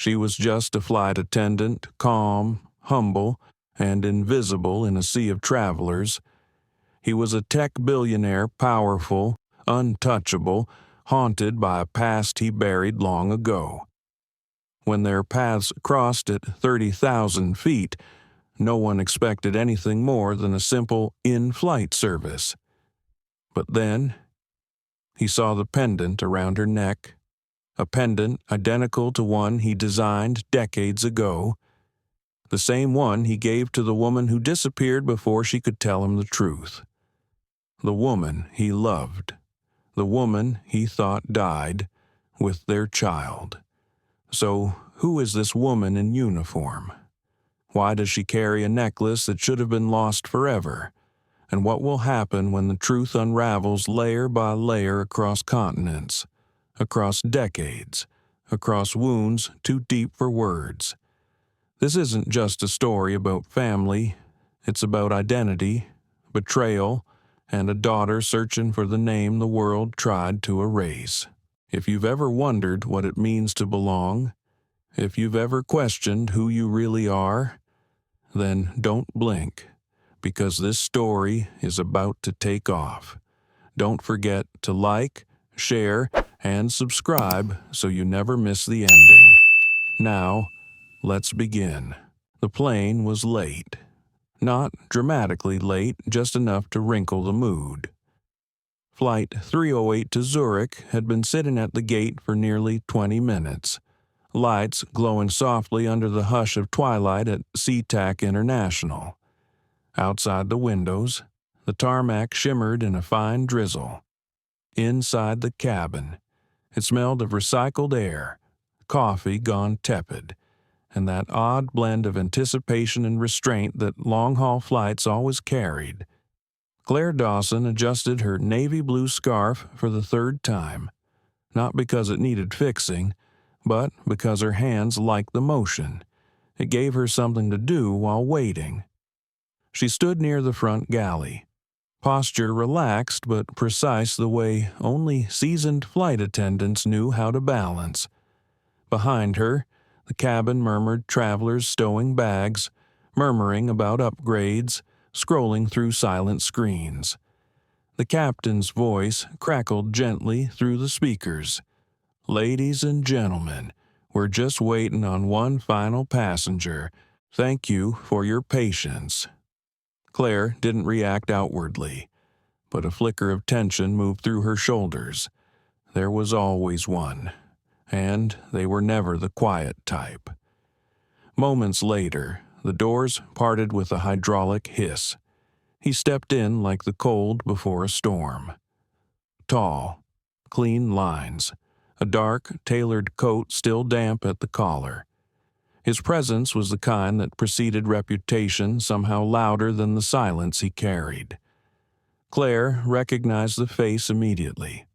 She was just a flight attendant, calm, humble, and invisible in a sea of travelers. He was a tech billionaire, powerful, untouchable, haunted by a past he buried long ago. When their paths crossed at 30,000 feet, no one expected anything more than a simple in-flight service. But then, he saw the pendant around her neck, a pendant identical to one he designed decades ago, the same one he gave to the woman who disappeared before she could tell him the truth. The woman he loved, the woman he thought died, with their child. So, who is this woman in uniform? Why does she carry a necklace that should have been lost forever? And what will happen when the truth unravels layer by layer across continents, across decades, across wounds too deep for words? This isn't just a story about family. It's about identity, betrayal, and a daughter searching for the name the world tried to erase. If you've ever wondered what it means to belong, if you've ever questioned who you really are, then don't blink, because this story is about to take off. Don't forget to like, share, and subscribe so you never miss the ending. Now, let's begin. The plane was late. Not dramatically late, just enough to wrinkle the mood. Flight 308 to Zurich had been sitting at the gate for nearly 20 minutes. Lights glowing softly under the hush of twilight at SeaTac International. Outside the windows, the tarmac shimmered in a fine drizzle. Inside the cabin, it smelled of recycled air, coffee gone tepid, and that odd blend of anticipation and restraint that long-haul flights always carried. Claire Dawson adjusted her navy blue scarf for the third time, not because it needed fixing, but because her hands liked the motion. It gave her something to do while waiting. She stood near the front galley, posture relaxed but precise the way only seasoned flight attendants knew how to balance. Behind her, the cabin murmured travelers stowing bags, murmuring about upgrades, scrolling through silent screens. The captain's voice crackled gently through the speakers. "Ladies and gentlemen, we're just waiting on one final passenger. Thank you for your patience." Claire didn't react outwardly, but a flicker of tension moved through her shoulders. There was always one, and they were never the quiet type. Moments later, the doors parted with a hydraulic hiss. He stepped in like the cold before a storm. Tall, clean lines, a dark, tailored coat still damp at the collar. His presence was the kind that preceded reputation somehow louder than the silence he carried. Claire recognized the face immediately.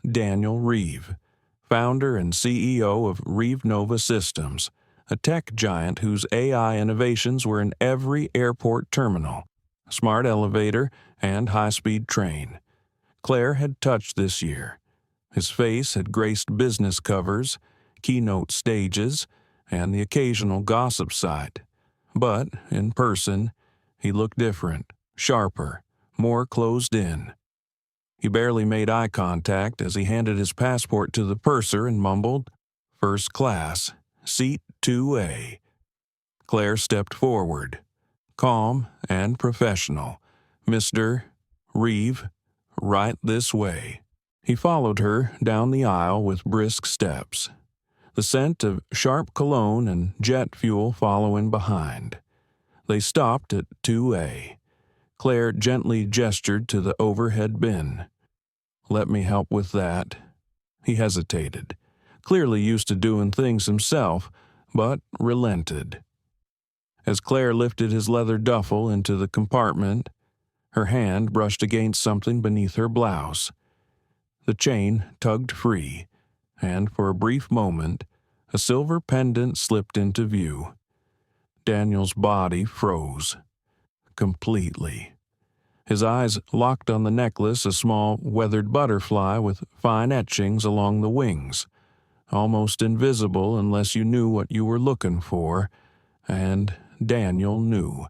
Daniel Reeve, founder and CEO of Reeve Nova Systems, a tech giant whose AI innovations were in every airport terminal, smart elevator, and high-speed train. Claire had touched this year. His face had graced business covers, keynote stages, and the occasional gossip site. But, in person, he looked different, sharper, more closed in. He barely made eye contact as he handed his passport to the purser and mumbled, "First class, seat 2A. Claire stepped forward, calm and professional. "Mr. Reeve, right this way." He followed her down the aisle with brisk steps, the scent of sharp cologne and jet fuel following behind. They stopped at 2A. Claire gently gestured to the overhead bin. "Let me help with that." He hesitated, clearly used to doing things himself, but relented. As Claire lifted his leather duffel into the compartment, her hand brushed against something beneath her blouse. The chain tugged free, and for a brief moment, a silver pendant slipped into view. Daniel's body froze. Completely. His eyes locked on the necklace, a small, weathered butterfly with fine etchings along the wings. almost invisible unless you knew what you were looking for, and Daniel knew.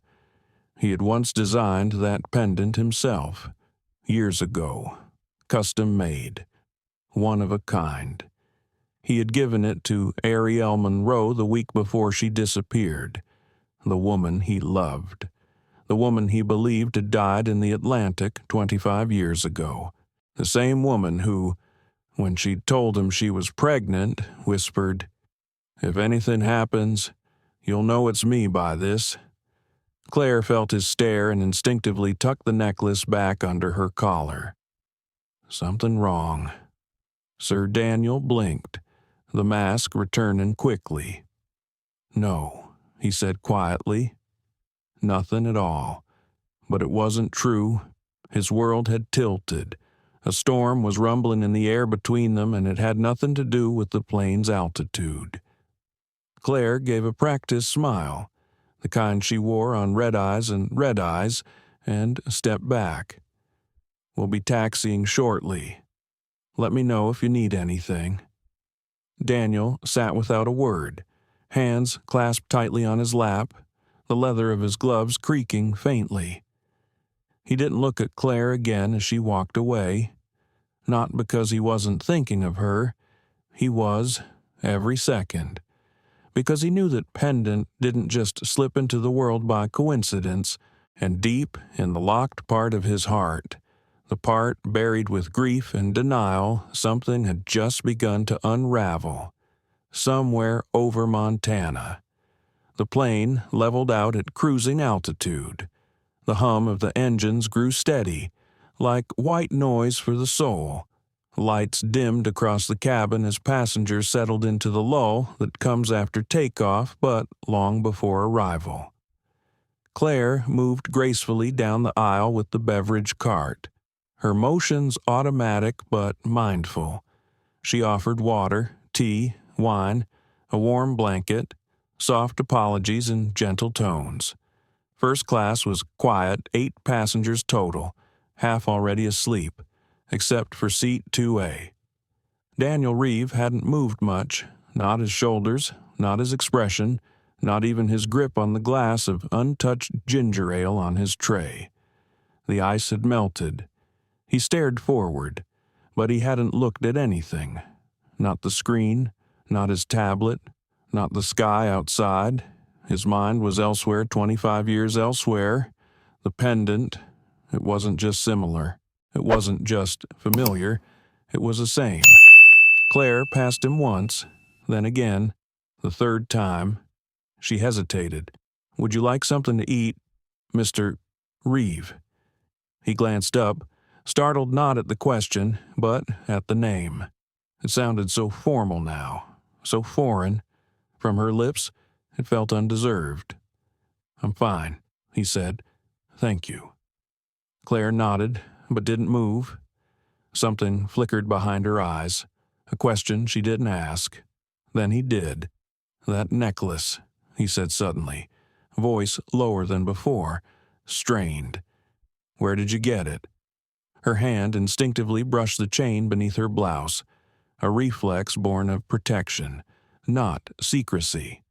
He had once designed that pendant himself, years ago, custom made, one of a kind. He had given it to Ariel Monroe the week before she disappeared, the woman he loved, the woman he believed had died in the Atlantic 25 years ago, the same woman who, when she'd told him she was pregnant, whispered, "If anything happens, you'll know it's me by this." Claire felt his stare and instinctively tucked the necklace back under her collar. Something wrong. Sir Daniel blinked, the mask returning quickly. "No," he said quietly. Nothing at all. But it wasn't true. His world had tilted. A storm was rumbling in the air between them, and it had nothing to do with the plane's altitude. Claire gave a practiced smile, the kind she wore on red eyes, and stepped back. "We'll be taxiing shortly. Let me know if you need anything." Daniel sat without a word, hands clasped tightly on his lap, the leather of his gloves creaking faintly. He didn't look at Claire again as she walked away, not because he wasn't thinking of her. He was, every second, because he knew that Pendant didn't just slip into the world by coincidence, and deep in the locked part of his heart, the part buried with grief and denial, something had just begun to unravel, somewhere over Montana. The plane leveled out at cruising altitude. The hum of the engines grew steady, like white noise for the soul. Lights dimmed across the cabin as passengers settled into the lull that comes after takeoff but long before arrival. Claire moved gracefully down the aisle with the beverage cart, her motions automatic but mindful. She offered water, tea, wine, a warm blanket, soft apologies in gentle tones. First class was quiet, 8 passengers total, half already asleep, except for seat 2A. Daniel Reeve hadn't moved much, not his shoulders, not his expression, not even his grip on the glass of untouched ginger ale on his tray. The ice had melted. He stared forward, but he hadn't looked at anything. Not the screen, not his tablet, not the sky outside. His mind was elsewhere, 25 years elsewhere. The pendant, it wasn't just similar. It wasn't just familiar. It was the same. Claire passed him once, then again, the third time. She hesitated. "Would you like something to eat, Mr. Reeve?" He glanced up, startled not at the question, but at the name. It sounded so formal now, so foreign. From her lips, it felt undeserved. "I'm fine," he said. "Thank you." Claire nodded, but didn't move. Something flickered behind her eyes, a question she didn't ask. Then he did. "That necklace," he said suddenly, voice lower than before, strained. "Where did you get it?" Her hand instinctively brushed the chain beneath her blouse, a reflex born of protection, not secrecy.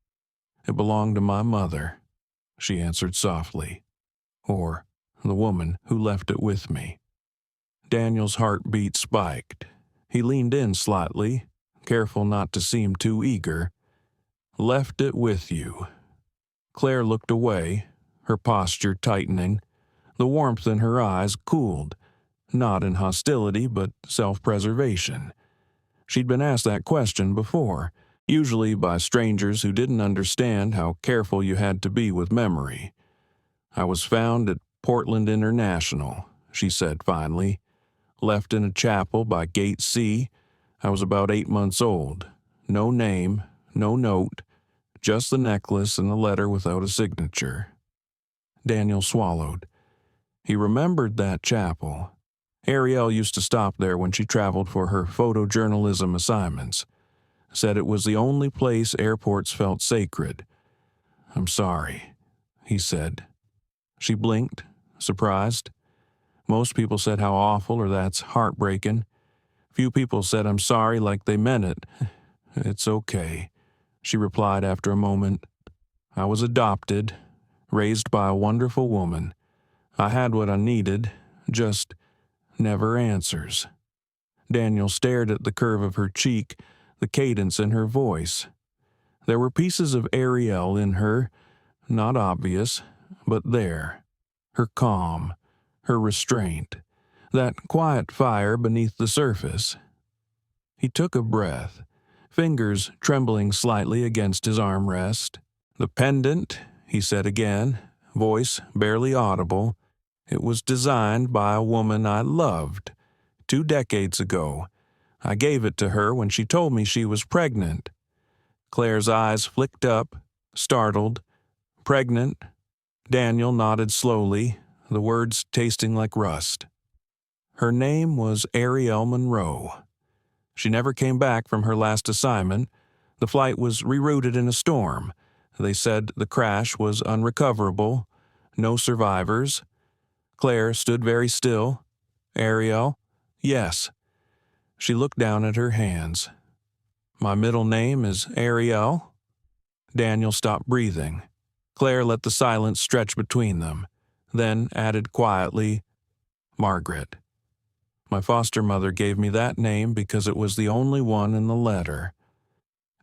"It belonged to my mother," she answered softly. "Or the woman who left it with me." Daniel's heartbeat spiked. He leaned in slightly, careful not to seem too eager. "Left it with you." Claire looked away, her posture tightening. The warmth in her eyes cooled, not in hostility but self-preservation. She'd been asked that question before, usually by strangers who didn't understand how careful you had to be with memory. "I was found at Portland International," she said finally. "Left in a chapel by Gate C. I was about 8 months old. No name, no note, just the necklace and a letter without a signature." Daniel swallowed. He remembered that chapel. Ariel used to stop there when she traveled for her photojournalism assignments. Said it was the only place airports felt sacred. "I'm sorry," he said. She blinked, surprised. Most people said how awful or that's heartbreaking. Few people said I'm sorry like they meant it. "It's okay," she replied after a moment. "I was adopted, raised by a wonderful woman. I had what I needed, just never answers." Daniel stared at the curve of her cheek, the cadence in her voice. There were pieces of Ariel in her, not obvious, but there. Her calm, her restraint, that quiet fire beneath the surface. He took a breath, fingers trembling slightly against his armrest. "The pendant," he said again, voice barely audible. "It was designed by a woman I loved 2 decades ago. I gave it to her when she told me she was pregnant." Claire's eyes flicked up, startled. "Pregnant?" Daniel nodded slowly, the words tasting like rust. "Her name was Ariel Monroe. She never came back from her last assignment. The flight was rerouted in a storm. They said the crash was unrecoverable. No survivors." Claire stood very still. "Ariel?" "Yes." She looked down at her hands. "My middle name is Ariel." Daniel stopped breathing. Claire let the silence stretch between them, then added quietly, "Margaret. My foster mother gave me that name because it was the only one in the letter."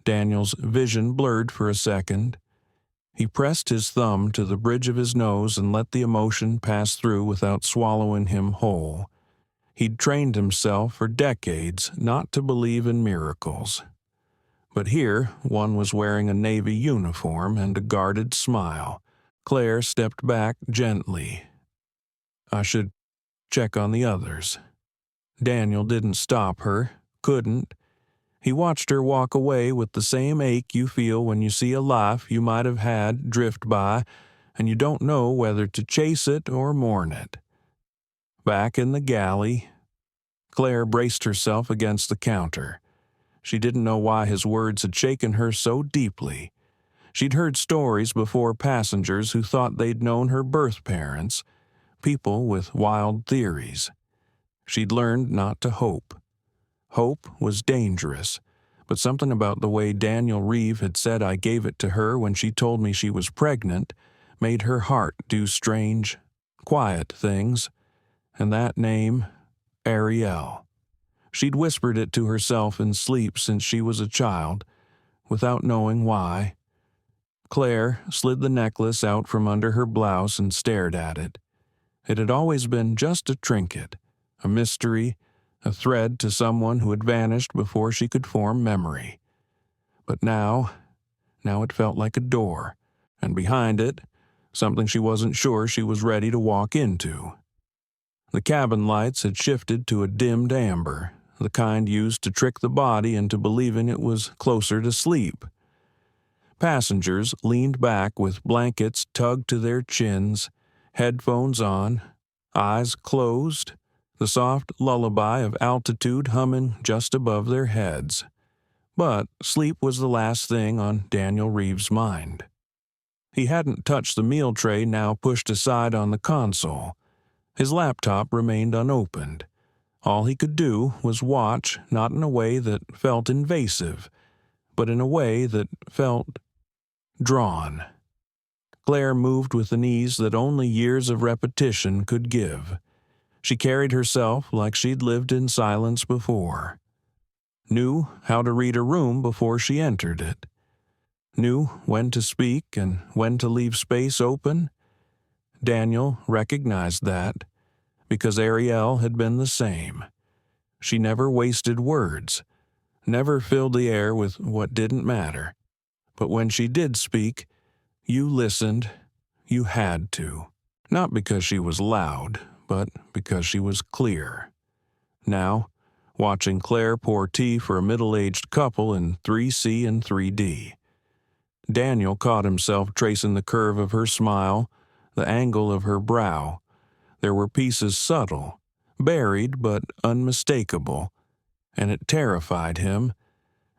Daniel's vision blurred for a second. He pressed his thumb to the bridge of his nose and let the emotion pass through without swallowing him whole. He'd trained himself for decades not to believe in miracles. But here, one was wearing a Navy uniform and a guarded smile. Claire stepped back gently. "I should check on the others." Daniel didn't stop her, couldn't. He watched her walk away with the same ache you feel when you see a life you might have had drift by, and you don't know whether to chase it or mourn it. Back in the galley, Claire braced herself against the counter. She didn't know why his words had shaken her so deeply. She'd heard stories before, passengers who thought they'd known her birth parents, people with wild theories. She'd learned not to hope. Hope was dangerous, but something about the way Daniel Reeve had said I gave it to her when she told me she was pregnant made her heart do strange, quiet things. And that name, Ariel. She'd whispered it to herself in sleep since she was a child, without knowing why. Claire slid the necklace out from under her blouse and stared at it. It had always been just a trinket, a mystery, a thread to someone who had vanished before she could form memory. But now it felt like a door, and behind it, something she wasn't sure she was ready to walk into. The cabin lights had shifted to a dimmed amber, the kind used to trick the body into believing it was closer to sleep. Passengers leaned back with blankets tugged to their chins, headphones on, eyes closed, the soft lullaby of altitude humming just above their heads. But sleep was the last thing on Daniel Reeve's mind. He hadn't touched the meal tray now pushed aside on the console. His laptop remained unopened. All he could do was watch, not in a way that felt invasive, but in a way that felt drawn. Claire moved with an ease that only years of repetition could give. She carried herself like she'd lived in silence before. Knew how to read a room before she entered it. Knew when to speak and when to leave space open. Daniel recognized that, because Ariel had been the same. She never wasted words, never filled the air with what didn't matter. But when she did speak, you listened, you had to. Not because she was loud, but because she was clear. Now, watching Claire pour tea for a middle-aged couple in 3C and 3D. Daniel caught himself tracing the curve of her smile, the angle of her brow. There were pieces subtle, buried but unmistakable, and it terrified him,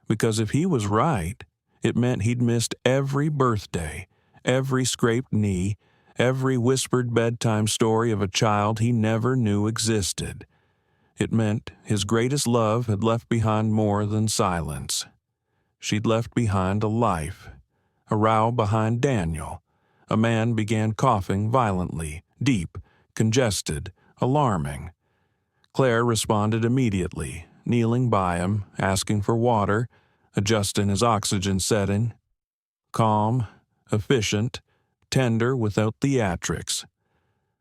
because if he was right, it meant he'd missed every birthday, every scraped knee, every whispered bedtime story of a child he never knew existed. It meant his greatest love had left behind more than silence. She'd left behind a life. A row behind Daniel. A man began coughing violently, deep, congested, alarming. Claire responded immediately, kneeling by him, asking for water, adjusting his oxygen setting. Calm, efficient, tender without theatrics.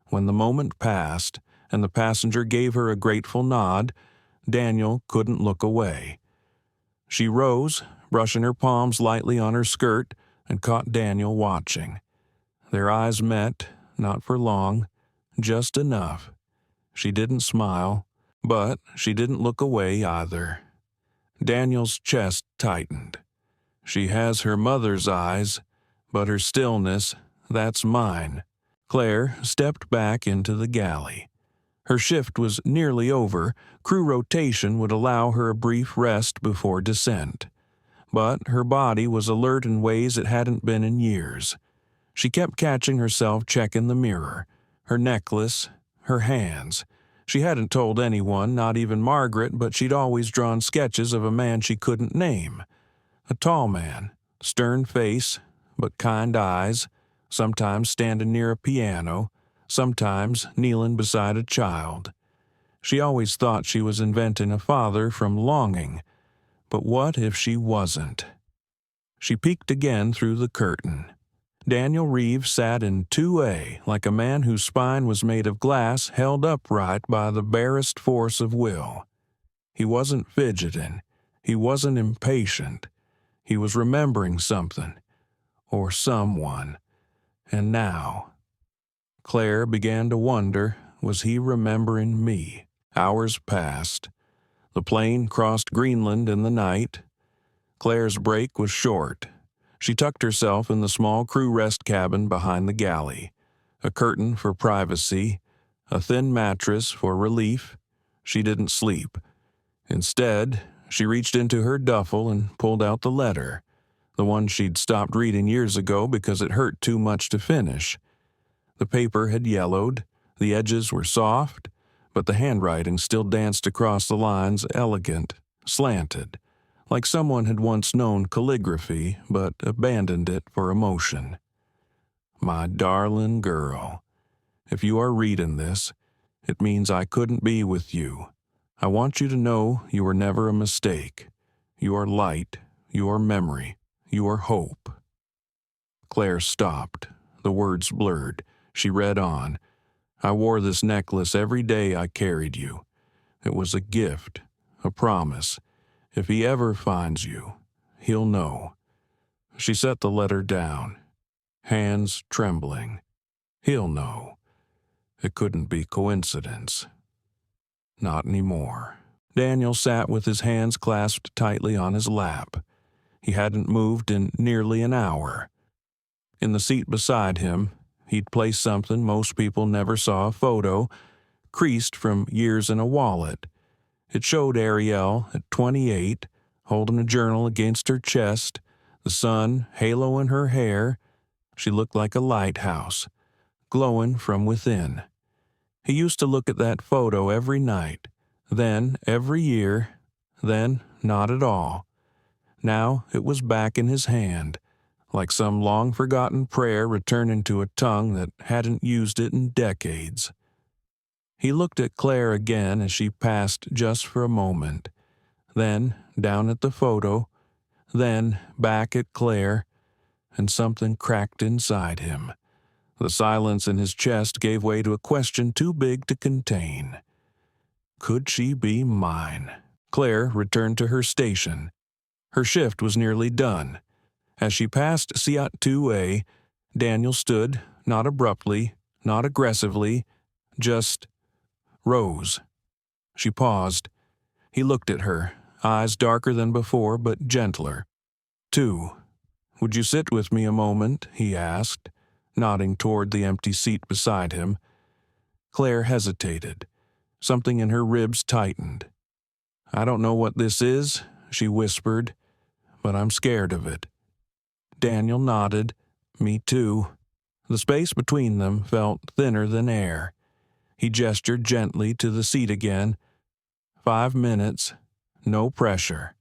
When the moment passed, and the passenger gave her a grateful nod, Daniel couldn't look away. She rose, brushing her palms lightly on her skirt, and caught Daniel watching. Their eyes met, not for long, just enough. She didn't smile, but she didn't look away either. Daniel's chest tightened. She has her mother's eyes, but her stillness, that's mine. Claire stepped back into the galley. Her shift was nearly over. Crew rotation would allow her a brief rest before descent. But her body was alert in ways it hadn't been in years. She kept catching herself checking the mirror, her necklace, her hands. She hadn't told anyone, not even Margaret, but she'd always drawn sketches of a man she couldn't name. A tall man, stern face, but kind eyes, sometimes standing near a piano, sometimes kneeling beside a child. She always thought she was inventing a father from longing, but what if she wasn't? She peeked again through the curtain. Daniel Reeves sat in 2A like a man whose spine was made of glass held upright by the barest force of will. He wasn't fidgeting. He wasn't impatient. He was remembering something, or someone. And now, Claire began to wonder, was he remembering me? Hours passed. The plane crossed Greenland in the night. Claire's break was short. She tucked herself in the small crew rest cabin behind the galley. A curtain for privacy, a thin mattress for relief. She didn't sleep. Instead, she reached into her duffel and pulled out the letter, the one she'd stopped reading years ago because it hurt too much to finish. The paper had yellowed, the edges were soft, but the handwriting still danced across the lines elegant, slanted, like someone had once known calligraphy but abandoned it for emotion. My darling girl, if you are reading this, it means I couldn't be with you. I want you to know you were never a mistake. You are light, you are memory, you are hope. Claire stopped. The words blurred. She read on. I wore this necklace every day I carried you. It was a gift, a promise. If he ever finds you, he'll know. She set the letter down, hands trembling. He'll know. It couldn't be coincidence. Not anymore. Daniel sat with his hands clasped tightly on his lap. He hadn't moved in nearly an hour. In the seat beside him, he'd placed something most people never saw a photo, creased from years in a wallet. It showed Ariel at 28, holding a journal against her chest, the sun haloing her hair. She looked like a lighthouse, glowing from within. He used to look at that photo every night, then every year, then not at all. Now it was back in his hand, like some long-forgotten prayer returning to a tongue that hadn't used it in decades. He looked at Claire again as she passed just for a moment, then down at the photo, then back at Claire, and something cracked inside him. The silence in his chest gave way to a question too big to contain. Could she be mine? Claire returned to her station. Her shift was nearly done. As she passed Siat 2A, Daniel stood, not abruptly, not aggressively, just rose. She paused. He looked at her, eyes darker than before but gentler. 2. Would you sit with me a moment? He asked, nodding toward the empty seat beside him. Claire hesitated. Something in her ribs tightened. I don't know what this is, she whispered, but I'm scared of it. Daniel nodded. Me too. The space between them felt thinner than air. He gestured gently to the seat again. 5 minutes. No pressure.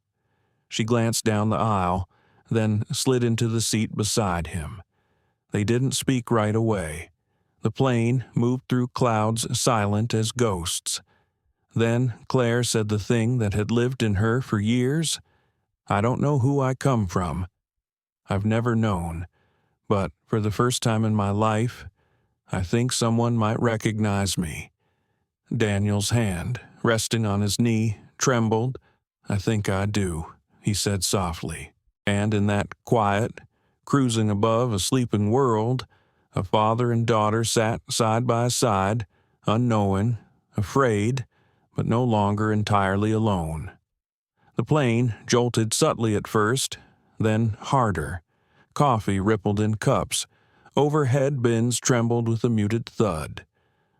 She glanced down the aisle, then slid into the seat beside him. They didn't speak right away. The plane moved through clouds silent as ghosts. Then Claire said the thing that had lived in her for years. I don't know who I come from. I've never known. But for the first time in my life, I think someone might recognize me. Daniel's hand, resting on his knee, trembled. I think I do, he said softly. And in that quiet, cruising above a sleeping world, a father and daughter sat side by side, unknowing, afraid, but no longer entirely alone. The plane jolted subtly at first, then harder. Coffee rippled in cups. Overhead bins trembled with a muted thud.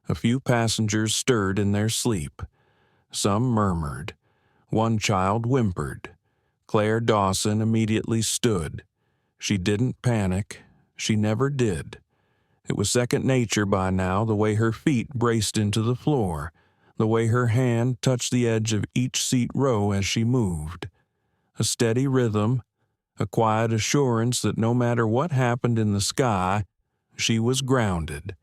A few passengers stirred in their sleep. Some murmured. One child whimpered. Claire Dawson immediately stood. She didn't panic. She never did. It was second nature by now, the way her feet braced into the floor, the way her hand touched the edge of each seat row as she moved. A steady rhythm, a quiet assurance that no matter what happened in the sky, she was grounded.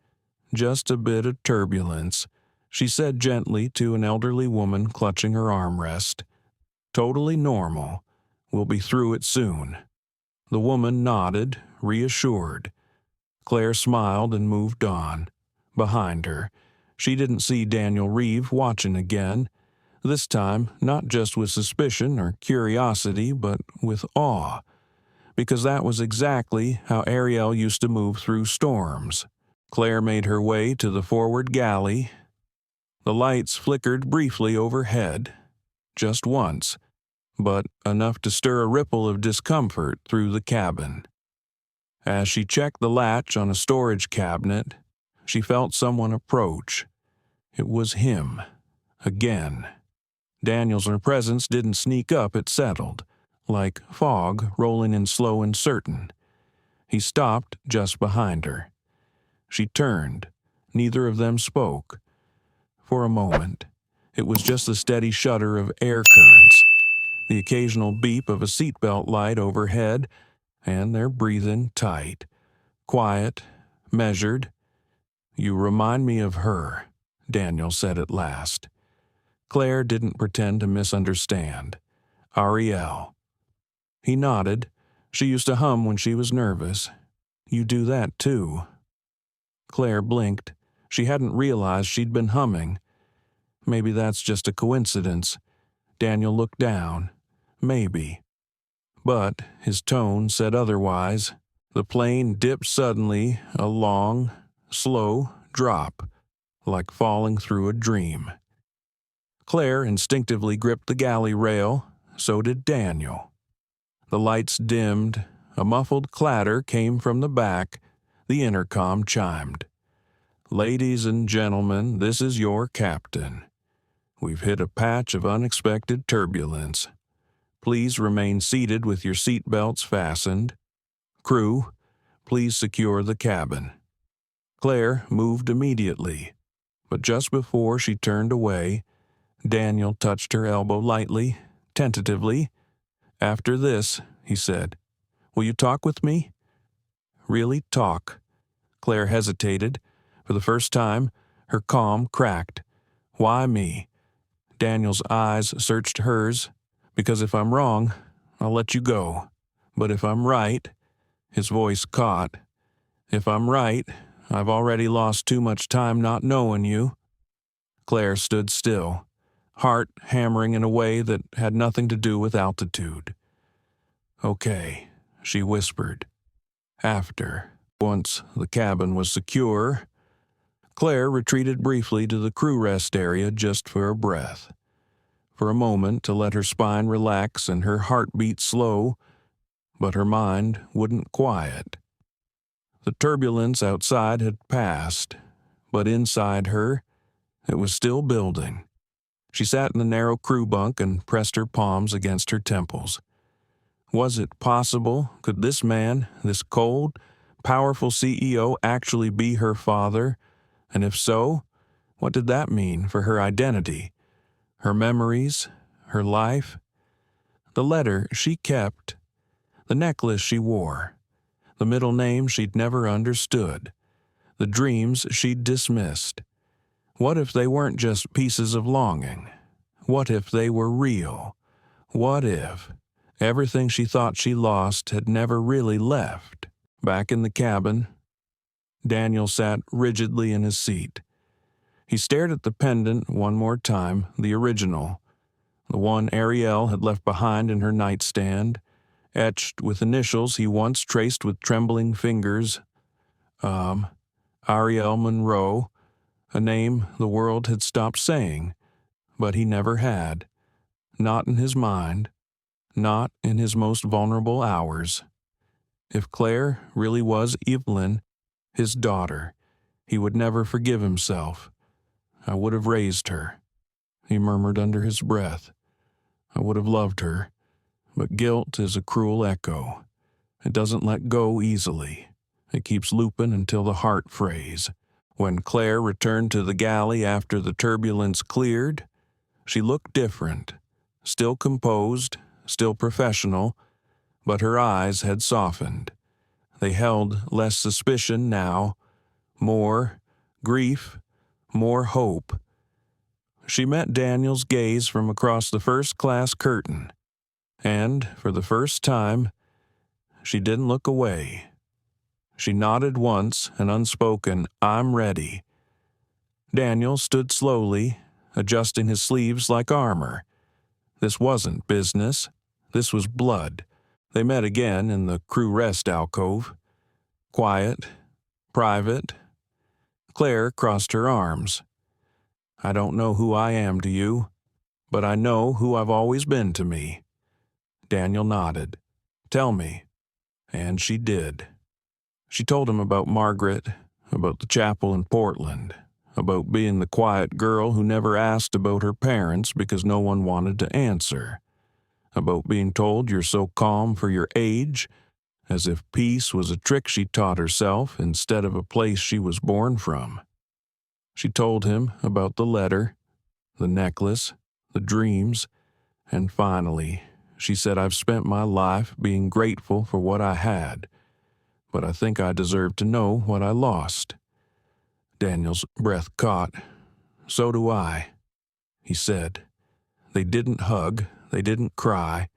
Just a bit of turbulence, she said gently to an elderly woman clutching her armrest. Totally normal. We'll be through it soon. The woman nodded, reassured. Claire smiled and moved on. Behind her, she didn't see Daniel Reeve watching again, this time not just with suspicion or curiosity, but with awe, because that was exactly how Ariel used to move through storms. Claire made her way to the forward galley. The lights flickered briefly overhead, just once, but enough to stir a ripple of discomfort through the cabin. As she checked the latch on a storage cabinet, she felt someone approach. It was him, again. Daniel's presence didn't sneak up, it settled, like fog rolling in slow and certain. He stopped just behind her. She turned. Neither of them spoke. For a moment, it was just the steady shudder of air currents, the occasional beep of a seatbelt light overhead, and their breathing tight, quiet, measured. "You remind me of her," Daniel said at last. Claire didn't pretend to misunderstand. Ariel. He nodded. She used to hum when she was nervous. "You do that too." Claire blinked. She hadn't realized she'd been humming. Maybe that's just a coincidence. Daniel looked down. Maybe. But his tone said otherwise. The plane dipped suddenly, a long, slow drop, like falling through a dream. Claire instinctively gripped the galley rail. So did Daniel. The lights dimmed. A muffled clatter came from the back. The intercom chimed. "Ladies and gentlemen, this is your captain. We've hit a patch of unexpected turbulence. Please remain seated with your seat belts fastened. Crew, please secure the cabin." Claire moved immediately, but just before she turned away, Daniel touched her elbow lightly, tentatively. "After this," he said, "will you talk with me?" "Really talk?" Claire hesitated. For the first time, her calm cracked. "Why me?" Daniel's eyes searched hers. "Because if I'm wrong, I'll let you go. But if I'm right," his voice caught, "if I'm right, I've already lost too much time not knowing you." Claire stood still, heart hammering in a way that had nothing to do with altitude. "Okay," she whispered. After, once the cabin was secure, Claire retreated briefly to the crew rest area just for a breath. For a moment to let her spine relax and her heartbeat slow, but her mind wouldn't quiet. The turbulence outside had passed, but inside her, it was still building. She sat in the narrow crew bunk and pressed her palms against her temples. Was it possible? Could this man, this cold, powerful CEO, actually be her father? And if so, what did that mean for her identity, her memories, her life? The letter she kept, the necklace she wore, the middle name she'd never understood, the dreams she'd dismissed. What if they weren't just pieces of longing? What if they were real? What if everything she thought she lost had never really left? Back in the cabin, Daniel sat rigidly in his seat. He stared at the pendant one more time, the original, the one Ariel had left behind in her nightstand, etched with initials he once traced with trembling fingers. Ariel Monroe, a name the world had stopped saying, but he never had. Not in his mind, not in his most vulnerable hours. If Claire really was Evelyn, his daughter, he would never forgive himself. I would have raised her, he murmured under his breath. I would have loved her, but guilt is a cruel echo. It doesn't let go easily. It keeps looping until the heart frays. When Claire returned to the galley after the turbulence cleared, she looked different, still composed, still professional, but her eyes had softened. They held less suspicion now, more grief, more hope. She met Daniel's gaze from across the first-class curtain, and, for the first time, she didn't look away. She nodded once, an unspoken, "I'm ready." Daniel stood slowly, adjusting his sleeves like armor. This wasn't business. This was blood. They met again in the crew rest alcove. Quiet, private. Claire crossed her arms. I don't know who I am to you, but I know who I've always been to me. Daniel nodded. Tell me. And she did. She told him about Margaret, about the chapel in Portland, about being the quiet girl who never asked about her parents because no one wanted to answer, about being told you're so calm for your age, as if peace was a trick she taught herself instead of a place she was born from. She told him about the letter, the necklace, the dreams, and finally, she said, I've spent my life being grateful for what I had, but I think I deserve to know what I lost. Daniel's breath caught. So do I, he said. They didn't hug, they didn't cry,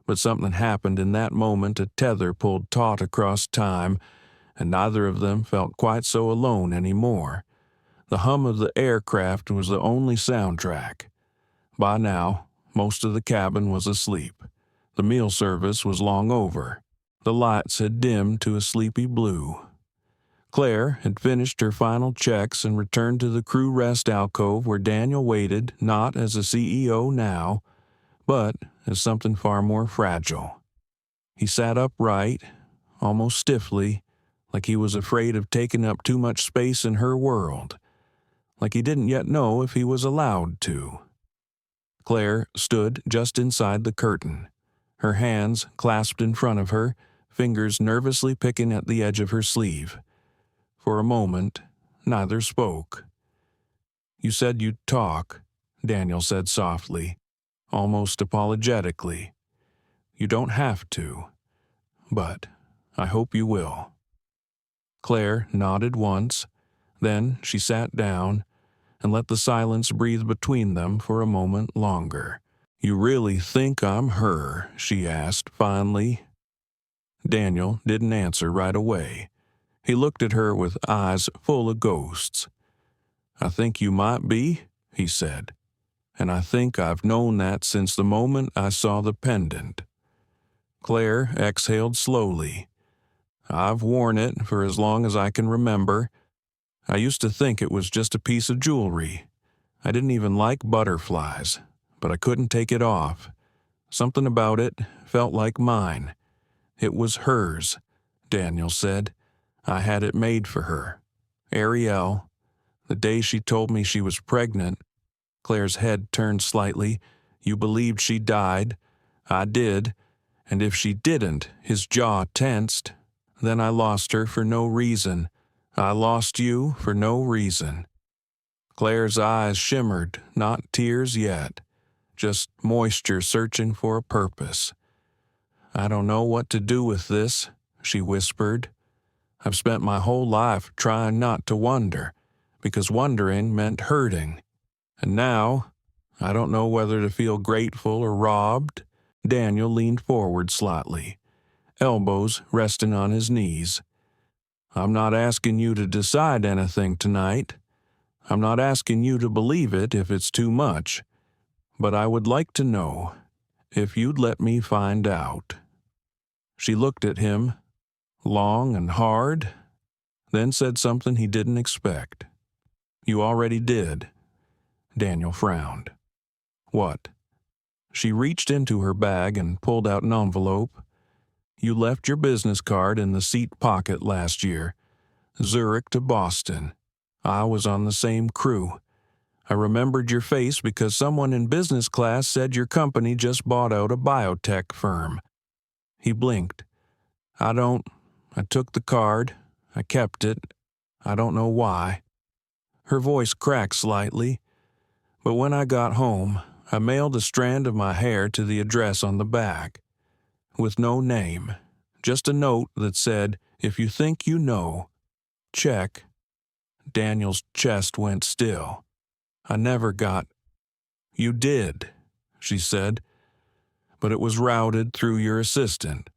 but something happened in that moment. A tether pulled taut across time, and neither of them felt quite so alone anymore. The hum of the aircraft was the only soundtrack. By now, most of the cabin was asleep. The meal service was long over. The lights had dimmed to a sleepy blue. Claire had finished her final checks and returned to the crew rest alcove where Daniel waited, not as a CEO now, but as something far more fragile. He sat upright, almost stiffly, like he was afraid of taking up too much space in her world, like he didn't yet know if he was allowed to. Claire stood just inside the curtain, her hands clasped in front of her, fingers nervously picking at the edge of her sleeve. For a moment, neither spoke. You said you'd talk, Daniel said softly, almost apologetically. You don't have to, but I hope you will. Claire nodded once, then she sat down and let the silence breathe between them for a moment longer. You really think I'm her? She asked finally. Daniel didn't answer right away. He looked at her with eyes full of ghosts. I think you might be, he said, and I think I've known that since the moment I saw the pendant. Claire exhaled slowly. I've worn it for as long as I can remember. I used to think it was just a piece of jewelry. I didn't even like butterflies, but I couldn't take it off. Something about it felt like mine. It was hers, Daniel said. I had it made for her. Ariel, the day she told me she was pregnant, Claire's head turned slightly. You believed she died. I did. And if she didn't, his jaw tensed. Then I lost her for no reason. I lost you for no reason. Claire's eyes shimmered, not tears yet. just moisture searching for a purpose. "I don't know what to do with this," she whispered. "I've spent my whole life trying not to wonder, because wondering meant hurting. And now, I don't know whether to feel grateful or robbed." Daniel leaned forward slightly, elbows resting on his knees. "I'm not asking you to decide anything tonight. I'm not asking you to believe it if it's too much. But I would like to know if you'd let me find out." She looked at him, long and hard, then said something he didn't expect. "You already did." Daniel frowned. "What?" She reached into her bag and pulled out an envelope. "You left your business card in the seat pocket last year. Zurich to Boston. I was on the same crew. I remembered your face because someone in business class said your company just bought out a biotech firm." He blinked. I took the card. I kept it. I don't know why." Her voice cracked slightly. "But when I got home, I mailed a strand of my hair to the address on the back. With no name. Just a note that said, 'If you think you know, check.'" Daniel's chest went still. "I never got—" "You did," she said. "But it was routed through your assistant.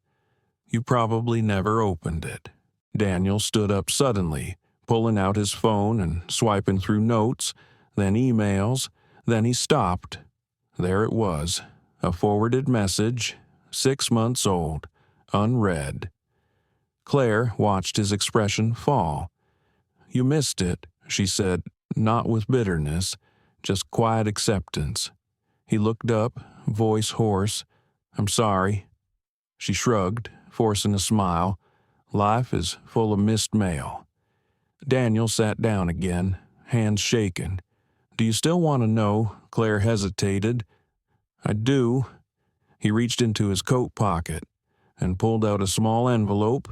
You probably never opened it." Daniel stood up suddenly, pulling out his phone and swiping through notes, then emails, then he stopped. There it was, a forwarded message, 6 months old, unread. Claire watched his expression fall. "You missed it," she said, not with bitterness, just quiet acceptance. He looked up, voice hoarse. "I'm sorry." She shrugged, forcing a smile. Life is full of missed mail. Daniel sat down again, hands shaking. "Do you still want to know?" Claire hesitated. "I do." He reached into his coat pocket and pulled out a small envelope.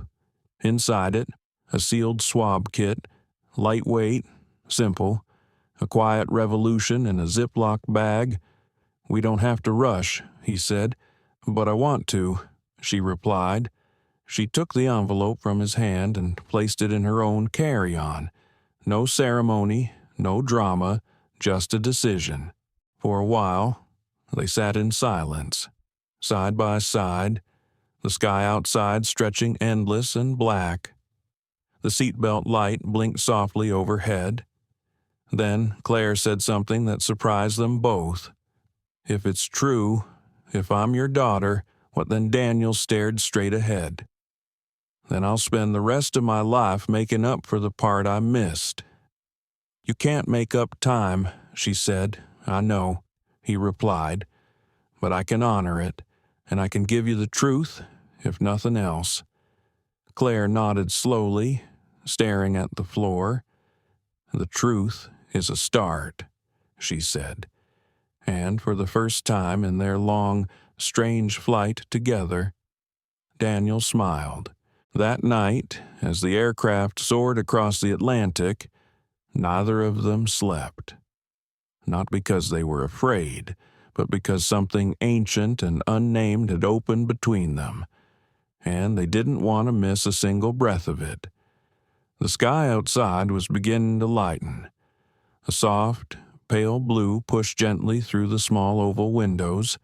Inside it, a sealed swab kit, lightweight, simple, a quiet revolution in a Ziploc bag. "We don't have to rush," he said. "But I want to," she replied. She took the envelope from his hand and placed it in her own carry-on. No ceremony, no drama, just a decision. For a while, they sat in silence, side by side, the sky outside stretching endless and black. The seatbelt light blinked softly overhead. Then Claire said something that surprised them both. "If it's true, if I'm your daughter," what then? Daniel stared straight ahead. "Then I'll spend the rest of my life making up for the part I missed." "You can't make up time," she said. "I know," he replied. "But I can honor it, and I can give you the truth, if nothing else." Claire nodded slowly, staring at the floor. "The truth is a start," she said. And for the first time in their long, strange flight together, Daniel smiled. That night, as the aircraft soared across the Atlantic, neither of them slept. Not because they were afraid, but because something ancient and unnamed had opened between them, and they didn't want to miss a single breath of it. The sky outside was beginning to lighten. A soft, pale blue pushed gently through the small oval windows,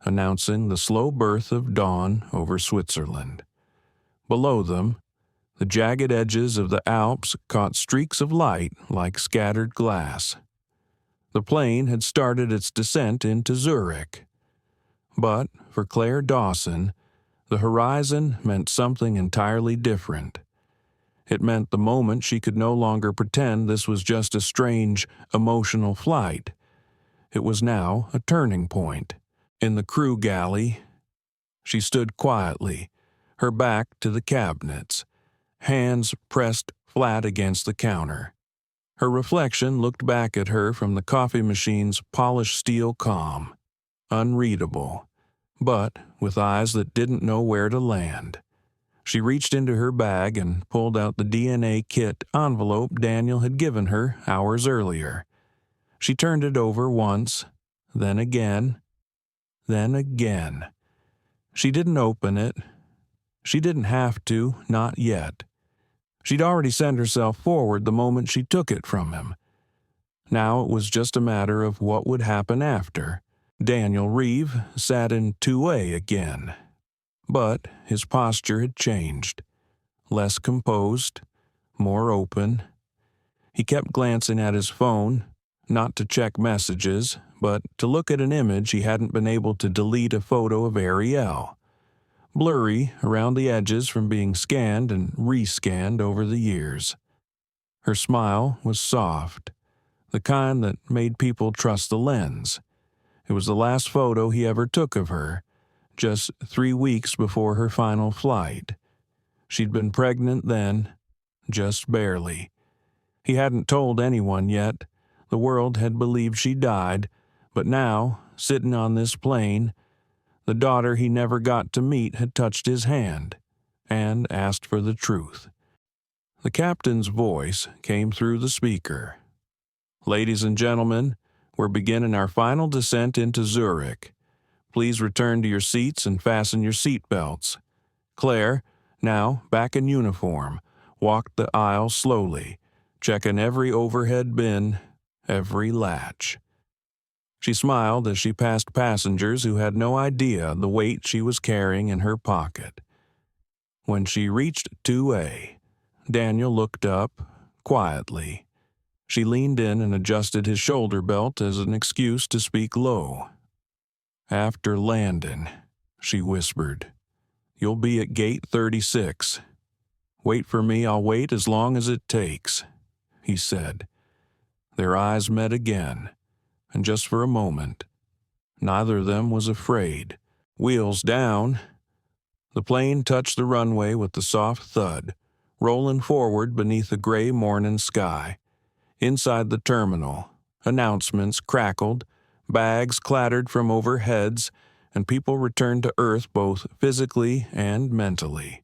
announcing the slow birth of dawn over Switzerland. Below them, the jagged edges of the Alps caught streaks of light like scattered glass. The plane had started its descent into Zurich. But for Claire Dawson, the horizon meant something entirely different. It meant the moment she could no longer pretend this was just a strange, emotional flight. It was now a turning point. In the crew galley, she stood quietly, her back to the cabinets, hands pressed flat against the counter. Her reflection looked back at her from the coffee machine's polished steel calm, unreadable, but with eyes that didn't know where to land. She reached into her bag and pulled out the DNA kit envelope Daniel had given her hours earlier. She turned it over once, then again, then again. She didn't open it. She didn't have to, not yet. She'd already sent herself forward the moment she took it from him. Now it was just a matter of what would happen after. Daniel Reeve sat in 2A again. But his posture had changed. Less composed, more open. He kept glancing at his phone, not to check messages, but to look at an image he hadn't been able to delete a photo of Ariel. Blurry around the edges from being scanned and rescanned over the years. Her smile was soft, the kind that made people trust the lens. It was the last photo he ever took of her, just 3 weeks before her final flight. She'd been pregnant then, just barely. He hadn't told anyone yet. The world had believed she died, but now, sitting on this plane, the daughter he never got to meet had touched his hand and asked for the truth. The captain's voice came through the speaker. "Ladies and gentlemen, we're beginning our final descent into Zurich. Please return to your seats and fasten your seat belts. Claire, now back in uniform, walked the aisle slowly, checking every overhead bin, every latch." She smiled as she passed passengers who had no idea the weight she was carrying in her pocket. When she reached 2A, Daniel looked up, quietly. She leaned in and adjusted his shoulder belt as an excuse to speak low. "After landing," she whispered, "you'll be at gate 36. Wait for me, I'll wait as long as it takes," he said. Their eyes met again, and just for a moment, neither of them was afraid. Wheels down, the plane touched the runway with a soft thud, rolling forward beneath a gray morning sky. Inside the terminal, announcements crackled, bags clattered from overheads, and people returned to Earth both physically and mentally.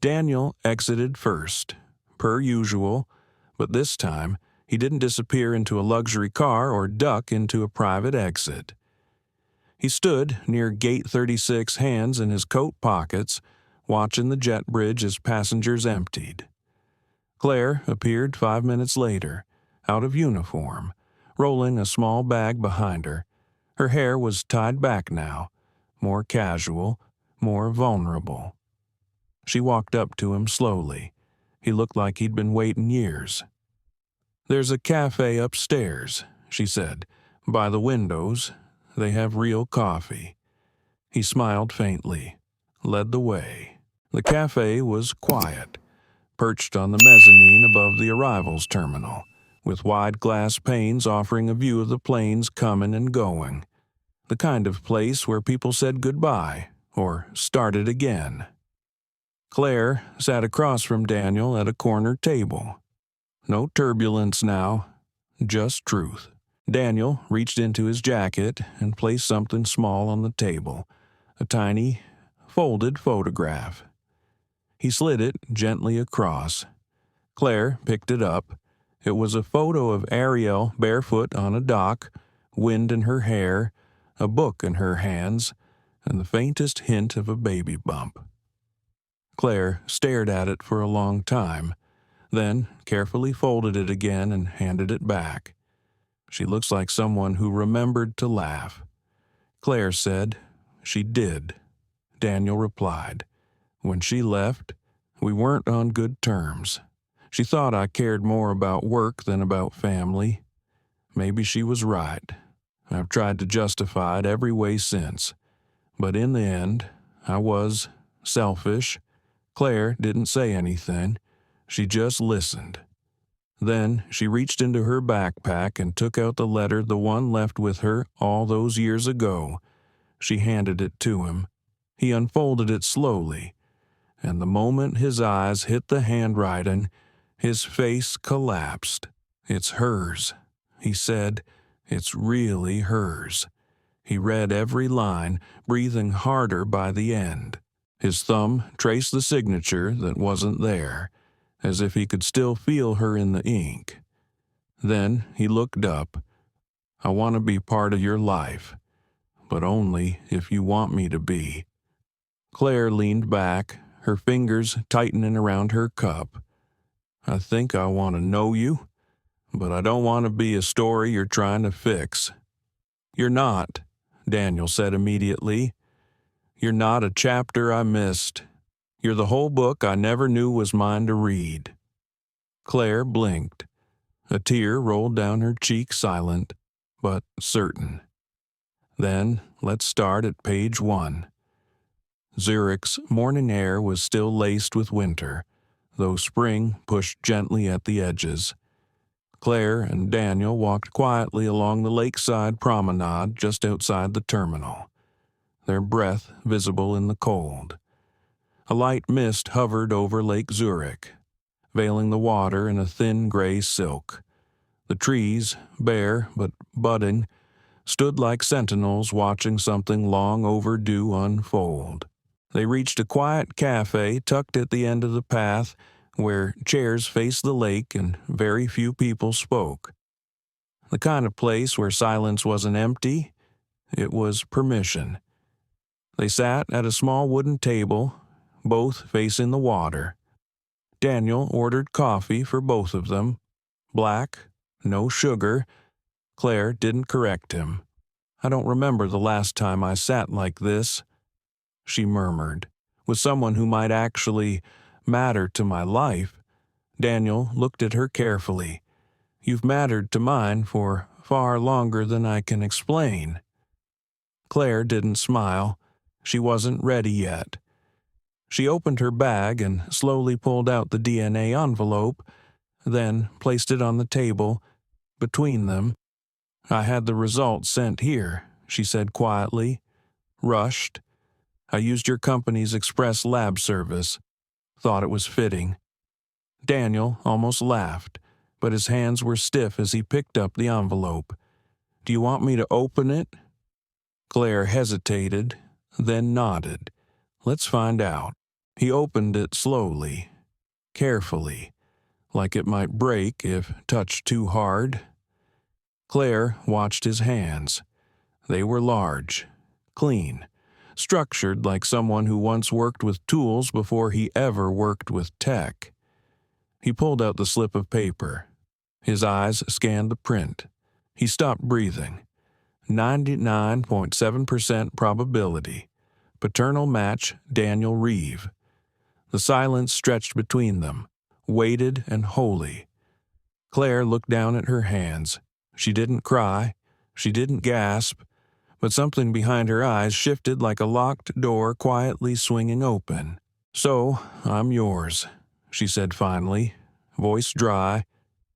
Daniel exited first, per usual, but this time he didn't disappear into a luxury car or duck into a private exit. He stood near gate 36, hands in his coat pockets, watching the jet bridge as passengers emptied. Claire appeared 5 minutes later, out of uniform, rolling a small bag behind her. Her hair was tied back now, more casual, more vulnerable. She walked up to him slowly. He looked like he'd been waiting years. "There's a cafe upstairs," she said. "By the windows. They have real coffee." He smiled faintly, led the way. The cafe was quiet, perched on the mezzanine above the arrivals terminal, with wide glass panes offering a view of the planes coming and going. The kind of place where people said goodbye or started again. Claire sat across from Daniel at a corner table. No turbulence now, just truth. Daniel reached into his jacket and placed something small on the table, a tiny, folded photograph. He slid it gently across. Claire picked it up. It was a photo of Ariel barefoot on a dock, wind in her hair, a book in her hands, and the faintest hint of a baby bump. Claire stared at it for a long time, then carefully folded it again and handed it back. "She looks like someone who remembered to laugh." Claire said, "She did." Daniel replied, "When she left, we weren't on good terms. She thought I cared more about work than about family. Maybe she was right. I've tried to justify it every way since. But in the end, I was selfish." Claire didn't say anything. She just listened. Then she reached into her backpack and took out the letter, the one left with her all those years ago. She handed it to him. He unfolded it slowly, and the moment his eyes hit the handwriting, his face collapsed. "It's hers," he said. "It's really hers." He read every line, breathing harder by the end. His thumb traced the signature that wasn't there, as if he could still feel her in the ink. Then he looked up. "I want to be part of your life. but only if you want me to be." Claire leaned back, her fingers tightening around her cup. "I think I want to know you, but I don't want to be a story you're trying to fix." "You're not," Daniel said immediately. "You're not a chapter I missed. You're the whole book I never knew was mine to read." Claire blinked. A tear rolled down her cheek, silent, but certain. "Then let's start at page 1. Zurich's morning air was still laced with winter, though spring pushed gently at the edges. Claire and Daniel walked quietly along the lakeside promenade just outside the terminal, their breath visible in the cold. A light mist hovered over Lake Zurich, veiling the water in a thin gray silk. The trees, bare but budding, stood like sentinels watching something long overdue unfold. They reached a quiet cafe tucked at the end of the path where chairs faced the lake and very few people spoke. The kind of place where silence wasn't empty, it was permission. They sat at a small wooden table, both facing the water. Daniel ordered coffee for both of them. Black, no sugar. Claire didn't correct him. "I don't remember the last time I sat like this," she murmured, "with someone who might actually matter to my life." Daniel looked at her carefully. "You've mattered to mine for far longer than I can explain." Claire didn't smile. She wasn't ready yet. She opened her bag and slowly pulled out the DNA envelope, then placed it on the table between them. "I had the results sent here," she said quietly. "Rushed. I used your company's express lab service. Thought it was fitting." Daniel almost laughed, but his hands were stiff as he picked up the envelope. "Do you want me to open it?" Claire hesitated, then nodded. "Let's find out." He opened it slowly, carefully, like it might break if touched too hard. Claire watched his hands. They were large, clean, structured like someone who once worked with tools before he ever worked with tech. He pulled out the slip of paper. His eyes scanned the print. He stopped breathing. 99.7% probability. Paternal match Daniel Reeve. The silence stretched between them, weighted and holy. Claire looked down at her hands. She didn't cry. She didn't gasp. But something behind her eyes shifted like a locked door quietly swinging open. "So, I'm yours," she said finally, voice dry.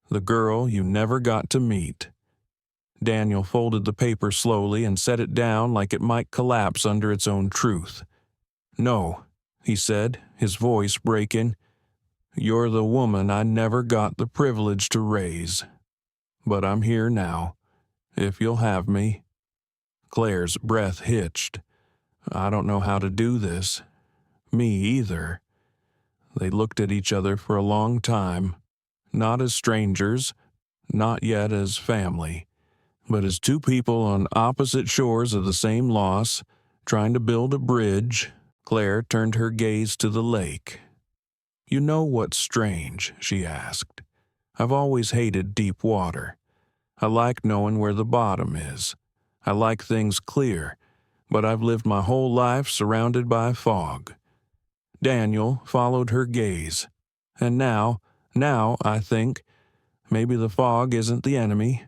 "The girl you never got to meet." Daniel folded the paper slowly and set it down like it might collapse under its own truth. "No," he said, his voice breaking. "You're the woman I never got the privilege to raise. But I'm here now, if you'll have me." Claire's breath hitched. "I don't know how to do this." "Me either." They looked at each other for a long time, not as strangers, not yet as family, but as two people on opposite shores of the same loss, trying to build a bridge. Claire turned her gaze to the lake. "You know what's strange?" she asked. "I've always hated deep water. I like knowing where the bottom is. I like things clear, but I've lived my whole life surrounded by fog." Daniel followed her gaze. "And now, I think, maybe the fog isn't the enemy.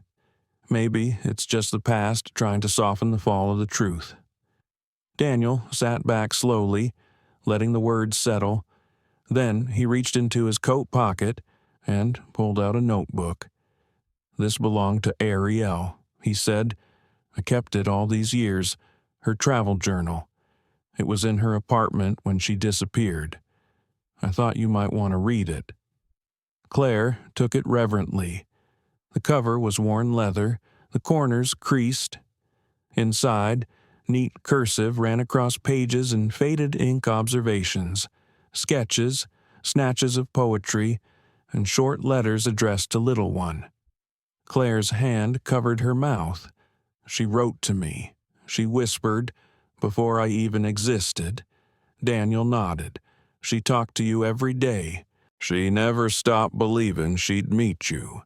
Maybe it's just the past trying to soften the fall of the truth." Daniel sat back slowly, letting the words settle. Then he reached into his coat pocket and pulled out a notebook. "This belonged to Ariel," he said. "I kept it all these years, her travel journal. It was in her apartment when she disappeared. I thought you might want to read it." Claire took it reverently. The cover was worn leather, the corners creased. Inside, neat cursive ran across pages and faded ink observations, sketches, snatches of poetry, and short letters addressed to little one. Claire's hand covered her mouth. "She wrote to me," she whispered, before I even existed. Daniel nodded. She talked to you every day. She never stopped believing she'd meet you.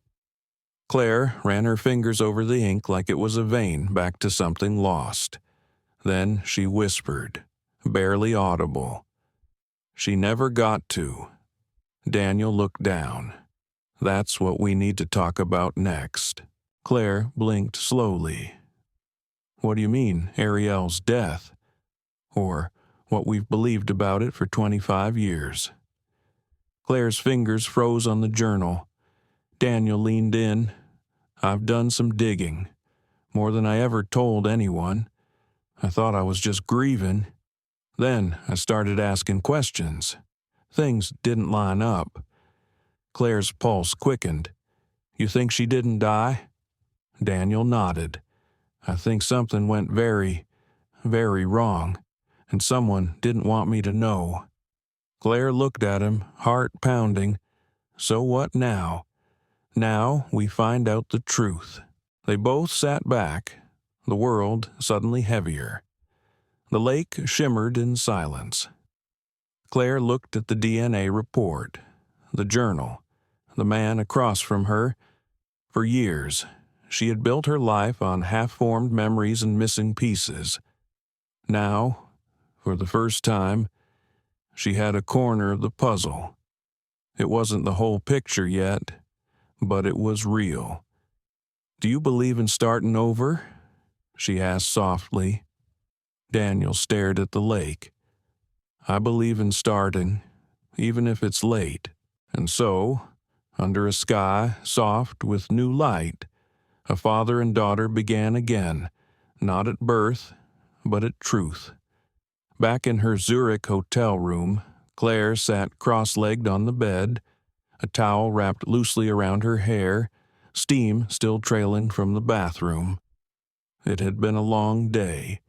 Claire ran her fingers over the ink like it was a vein back to something lost. Then she whispered, barely audible. She never got to. Daniel looked down. That's what we need to talk about next. Claire blinked slowly. What do you mean, Ariel's death? Or what we've believed about it for 25 years. Claire's fingers froze on the journal. Daniel leaned in. I've done some digging, more than I ever told anyone. I thought I was just grieving. Then I started asking questions. Things didn't line up. Claire's pulse quickened. You think she didn't die? Daniel nodded. I think something went very, very wrong, and someone didn't want me to know. Claire looked at him, heart pounding. So what now? Now we find out the truth. They both sat back, the world suddenly heavier. The lake shimmered in silence. Claire looked at the DNA report, the journal, the man across from her. For years, she had built her life on half-formed memories and missing pieces. Now, for the first time, she had a corner of the puzzle. It wasn't the whole picture yet, but it was real. Do you believe in starting over? She asked softly. Daniel stared at the lake. I believe in starting, even if it's late. And so, under a sky soft with new light, a father and daughter began again, not at birth, but at truth. Back in her Zurich hotel room, Claire sat cross-legged on the bed, a towel wrapped loosely around her hair, steam still trailing from the bathroom. It had been a long day.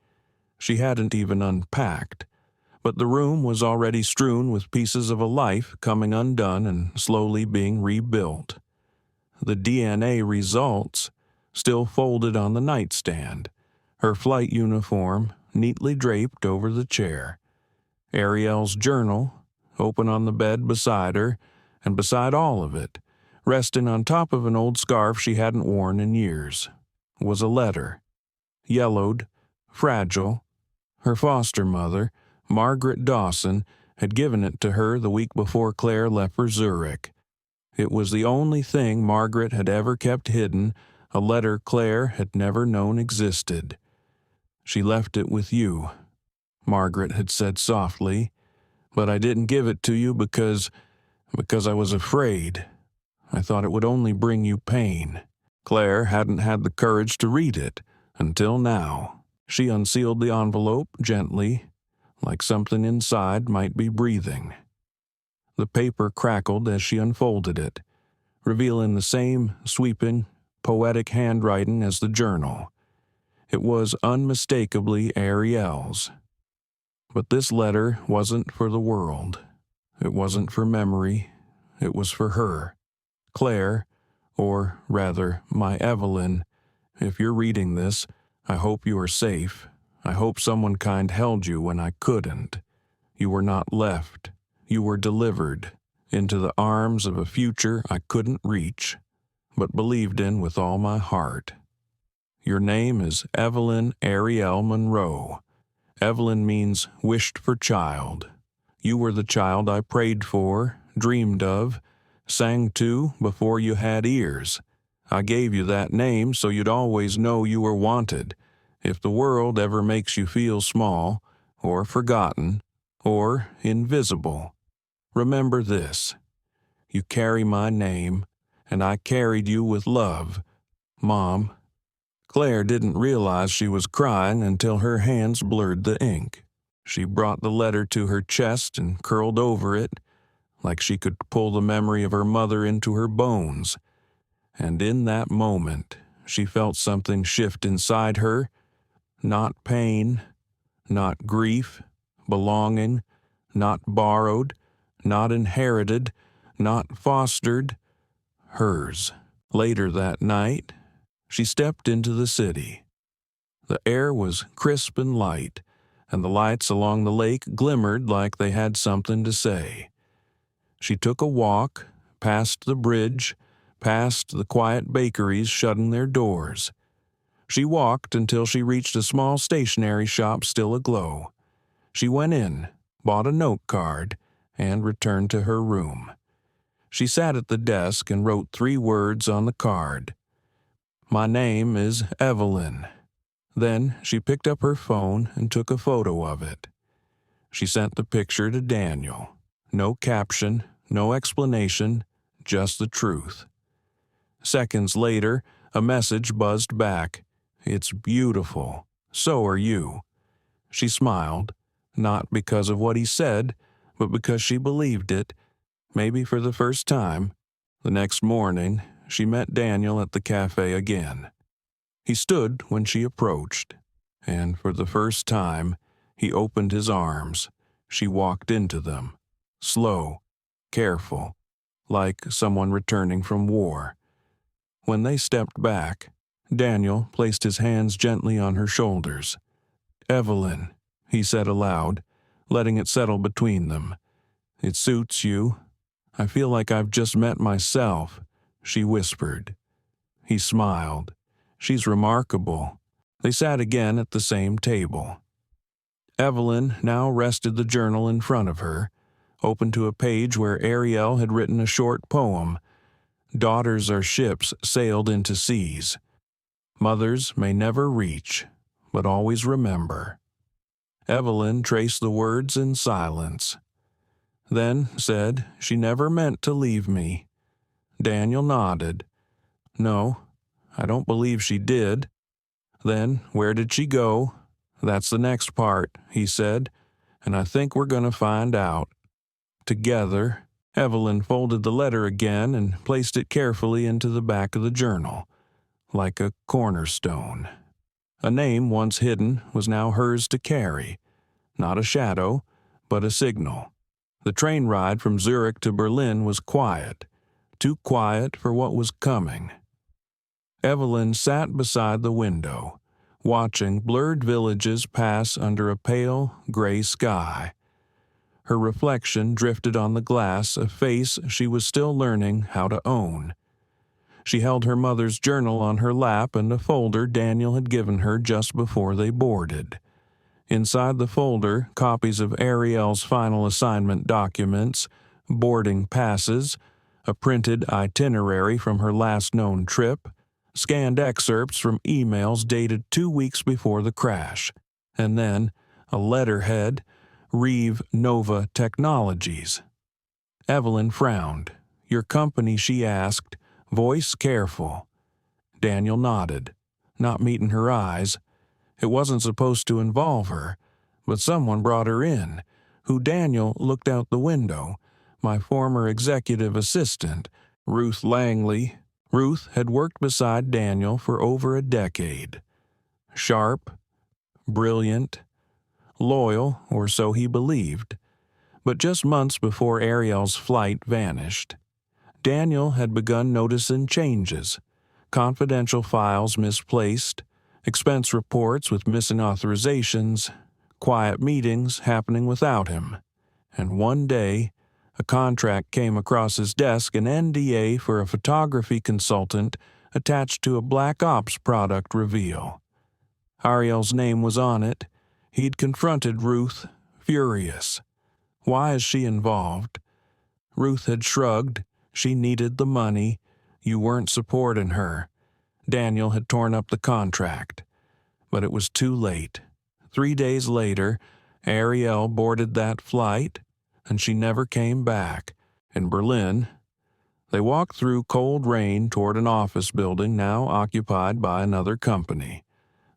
She hadn't even unpacked, but the room was already strewn with pieces of a life coming undone and slowly being rebuilt. The DNA results still folded on the nightstand, her flight uniform neatly draped over the chair, Ariel's journal open on the bed beside her, and beside all of it, resting on top of an old scarf she hadn't worn in years, was a letter, yellowed, fragile. Her foster mother, Margaret Dawson, had given it to her the week before Claire left for Zurich. It was the only thing Margaret had ever kept hidden, a letter Claire had never known existed. She left it with you, Margaret had said softly, but I didn't give it to you because I was afraid. I thought it would only bring you pain. Claire hadn't had the courage to read it until now. She unsealed the envelope gently, like something inside might be breathing. The paper crackled as she unfolded it, revealing the same sweeping, poetic handwriting as the journal. It was unmistakably Ariel's. But this letter wasn't for the world. It wasn't for memory. It was for her. Claire, or rather, my Evelyn, if you're reading this, I hope you are safe. I hope someone kind held you when I couldn't. You were not left. You were delivered into the arms of a future I couldn't reach, but believed in with all my heart. Your name is Evelyn Ariel Monroe. Evelyn means wished for child. You were the child I prayed for, dreamed of, sang to before you had ears. I gave you that name so you'd always know you were wanted. If the world ever makes you feel small, or forgotten, or invisible, remember this. You carry my name, and I carried you with love. Mom. Claire didn't realize she was crying until her hands blurred the ink. She brought the letter to her chest and curled over it, like she could pull the memory of her mother into her bones. And in that moment, she felt something shift inside her. Not pain, not grief, belonging, not borrowed, not inherited, not fostered, hers. Later that night, she stepped into the city. The air was crisp and light, and the lights along the lake glimmered like they had something to say. She took a walk, past the bridge, past the quiet bakeries shutting their doors. She walked until she reached a small stationery shop still aglow. She went in, bought a note card, and returned to her room. She sat at the desk and wrote 3 words on the card. "My name is Evelyn." Then she picked up her phone and took a photo of it. She sent the picture to Daniel. No caption, no explanation, just the truth. Seconds later, a message buzzed back. "It's beautiful. So are you." She smiled, not because of what he said, but because she believed it, maybe for the first time. The next morning, she met Daniel at the cafe again. He stood when she approached, and for the first time, he opened his arms. She walked into them, slow, careful, like someone returning from war. When they stepped back, Daniel placed his hands gently on her shoulders. "Evelyn," he said aloud, letting it settle between them. "It suits you. I feel like I've just met myself," she whispered. He smiled. "She's remarkable." They sat again at the same table. Evelyn now rested the journal in front of her, open to a page where Ariel had written a short poem. "Daughters are ships sailed into seas. Mothers may never reach, but always remember." Evelyn traced the words in silence, then said she never meant to leave me. Daniel nodded. "No, I don't believe she did." "Then where did she go?" "That's the next part," he said, "and I think we're going to find out." Together, Evelyn folded the letter again and placed it carefully into the back of the journal, like a cornerstone. A name once hidden was now hers to carry, not a shadow, but a signal. The train ride from Zurich to Berlin was quiet, too quiet for what was coming. Evelyn sat beside the window, watching blurred villages pass under a pale, gray sky. Her reflection drifted on the glass a face she was still learning how to own. She held her mother's journal on her lap and a folder Daniel had given her just before they boarded. Inside the folder, copies of Ariel's final assignment documents, boarding passes, a printed itinerary from her last known trip, scanned excerpts from emails dated 2 weeks before the crash, and then a letterhead, Reeve Nova Technologies. Evelyn frowned. "Your company?" she asked, voice careful. Daniel nodded, not meeting her eyes. It wasn't supposed to involve her, but someone brought her in, who Daniel looked out the window, my former executive assistant, Ruth Langley. Ruth had worked beside Daniel for over a decade. Sharp, brilliant, loyal, or so he believed. But just months before Ariel's flight vanished, Daniel had begun noticing changes: confidential files misplaced, expense reports with missing authorizations, quiet meetings happening without him. And one day, a contract came across his desk, an NDA for a photography consultant attached to a Black Ops product reveal. Ariel's name was on it. He'd confronted Ruth, furious. Why is she involved? Ruth had shrugged. She needed the money. You weren't supporting her. Daniel had torn up the contract. But it was too late. 3 days later, Ariel boarded that flight, and she never came back. In Berlin, they walked through cold rain toward an office building now occupied by another company.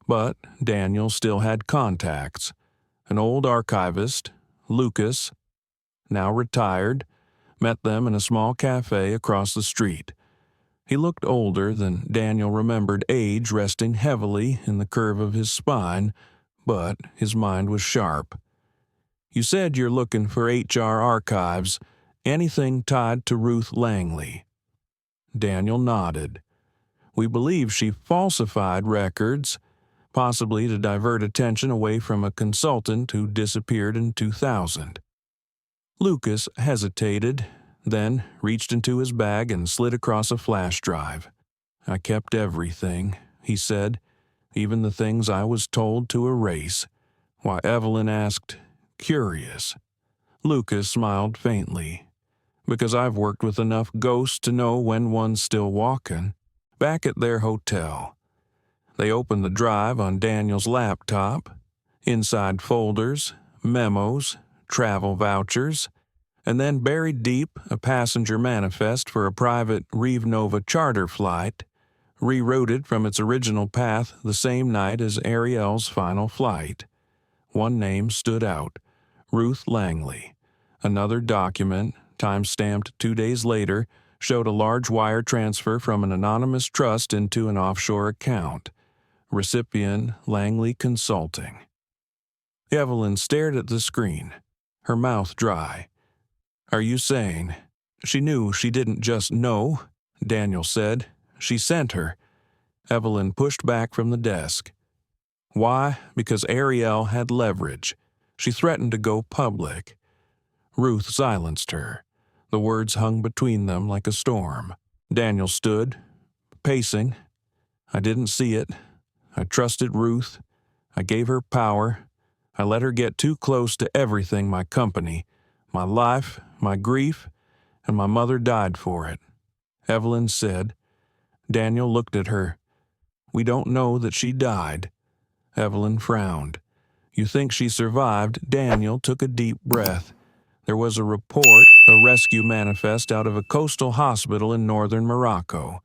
But Daniel still had contacts. An old archivist, Lucas, now retired, met them in a small cafe across the street. He looked older than Daniel remembered, age resting heavily in the curve of his spine, but his mind was sharp. "You said you're looking for HR archives, anything tied to Ruth Langley." Daniel nodded. "We believe she falsified records, possibly to divert attention away from a consultant who disappeared in 2000. Lucas hesitated, then reached into his bag and slid across a flash drive. "I kept everything," he said, "even the things I was told to erase." Why, Evelyn asked, curious. Lucas smiled faintly. "Because I've worked with enough ghosts to know when one's still walking." Back at their hotel, they opened the drive on Daniel's laptop. Inside folders, memos, travel vouchers, and then buried deep a passenger manifest for a private Reeve Nova charter flight, rerouted from its original path the same night as Ariel's final flight. One name stood out, Ruth Langley. Another document, time-stamped 2 days later, showed a large wire transfer from an anonymous trust into an offshore account. Recipient Langley Consulting. Evelyn stared at the screen, her mouth dry. "Are you saying?" She knew she didn't just know, Daniel said. She sent her. Evelyn pushed back from the desk. Why? Because Ariel had leverage. She threatened to go public. Ruth silenced her. The words hung between them like a storm. Daniel stood, pacing. "I didn't see it. I trusted Ruth. I gave her power. I let her get too close to everything my company, my life, my grief, and my mother died for it," Evelyn said. Daniel looked at her. "We don't know that she died." Evelyn frowned. "You think she survived?" Daniel took a deep breath. There was a report, a rescue manifest out of a coastal hospital in northern Morocco.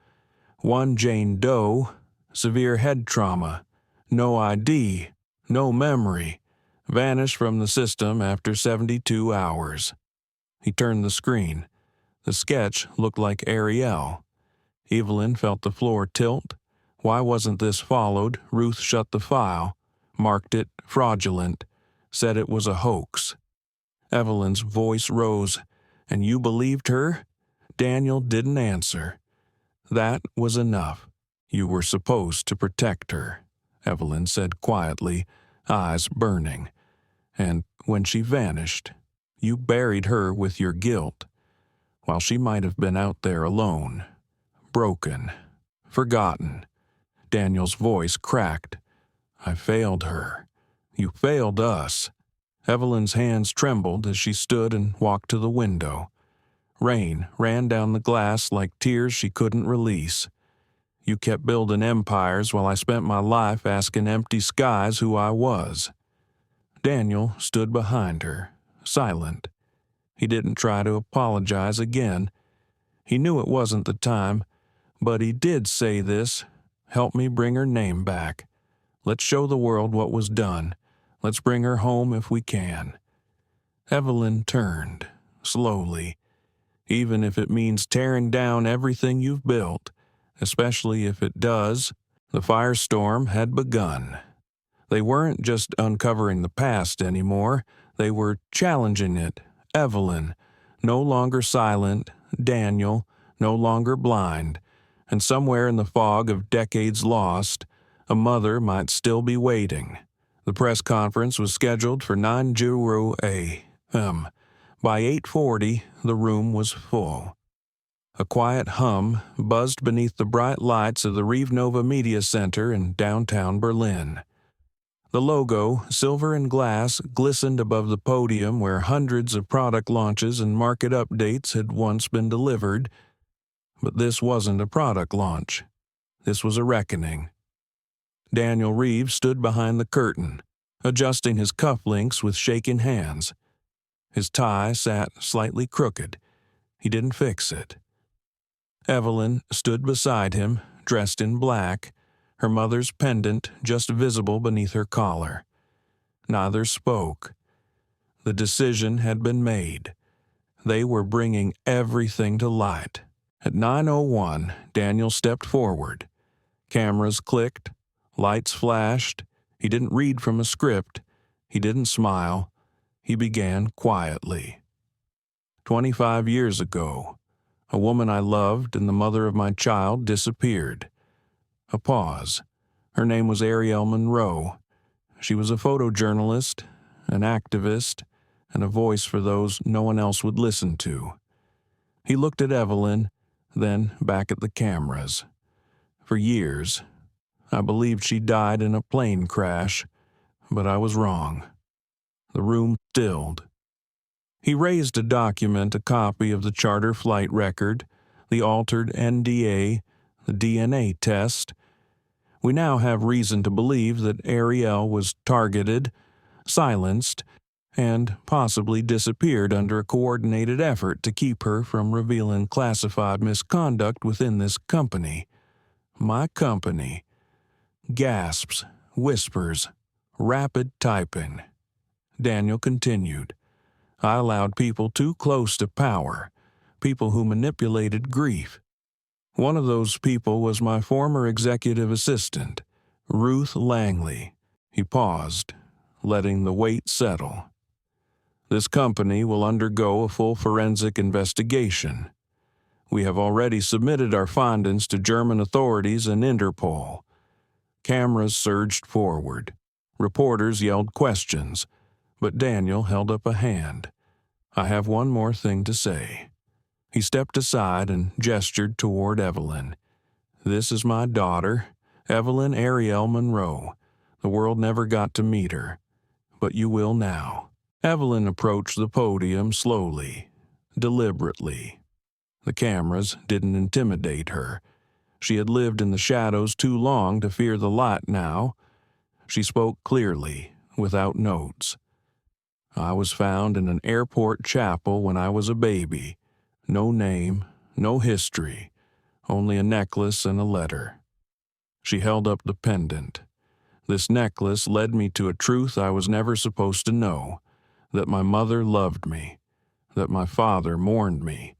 One Jane Doe, severe head trauma, no ID, no memory, vanished from the system after 72 hours. He turned the screen. The sketch looked like Ariel. Evelyn felt the floor tilt. Why wasn't this followed? Ruth shut the file, marked it fraudulent, said it was a hoax. Evelyn's voice rose. "And you believed her?" Daniel didn't answer. "That was enough. You were supposed to protect her," Evelyn said quietly, eyes burning. "And when she vanished, you buried her with your guilt, while she might have been out there alone, broken, forgotten." Daniel's voice cracked. "I failed her. You failed us." Evelyn's hands trembled as she stood and walked to the window. Rain ran down the glass like tears she couldn't release. "You kept building empires while I spent my life asking empty skies who I was." Daniel stood behind her, silent. He didn't try to apologize again. He knew it wasn't the time, but he did say this: "Help me bring her name back. Let's show the world what was done. Let's bring her home if we can." Evelyn turned, slowly. "Even if it means tearing down everything you've built, especially if it does." The firestorm had begun. They weren't just uncovering the past anymore. They were challenging it. Evelyn, no longer silent. Daniel, no longer blind. And somewhere in the fog of decades lost, a mother might still be waiting. The press conference was scheduled for 9:00 a.m. By 8:40, the room was full. A quiet hum buzzed beneath the bright lights of the Reeve Nova Media Center in downtown Berlin. The logo, silver and glass, glistened above the podium where hundreds of product launches and market updates had once been delivered. But this wasn't a product launch. This was a reckoning. Daniel Reeves stood behind the curtain, adjusting his cufflinks with shaking hands. His tie sat slightly crooked. He didn't fix it. Evelyn stood beside him, dressed in black, her mother's pendant just visible beneath her collar. Neither spoke. The decision had been made. They were bringing everything to light. At 9:01, Daniel stepped forward. Cameras clicked. Lights flashed. He didn't read from a script. He didn't smile. He began quietly. 25 years ago, a woman I loved and the mother of my child disappeared. A pause. Her name was Ariel Monroe. She was a photojournalist, an activist, and a voice for those no one else would listen to. He looked at Evelyn, then back at the cameras. For years, I believed she died in a plane crash, but I was wrong. The room stilled. He raised to document a copy of the charter flight record, the altered NDA, the DNA test. We now have reason to believe that Ariel was targeted, silenced, and possibly disappeared under a coordinated effort to keep her from revealing classified misconduct within this company. My company. Gasps, whispers, rapid typing. Daniel continued. I allowed people too close to power, people who manipulated grief. One of those people was my former executive assistant, Ruth Langley. He paused, letting the weight settle. This company will undergo a full forensic investigation. We have already submitted our findings to German authorities and Interpol. Cameras surged forward. Reporters yelled questions, but Daniel held up a hand. I have one more thing to say. He stepped aside and gestured toward Evelyn. This is my daughter, Evelyn Ariel Monroe. The world never got to meet her, but you will now. Evelyn approached the podium slowly, deliberately. The cameras didn't intimidate her. She had lived in the shadows too long to fear the light now. She spoke clearly, without notes. I was found in an airport chapel when I was a baby. No name, no history, only a necklace and a letter. She held up the pendant. This necklace led me to a truth I was never supposed to know, that my mother loved me, that my father mourned me,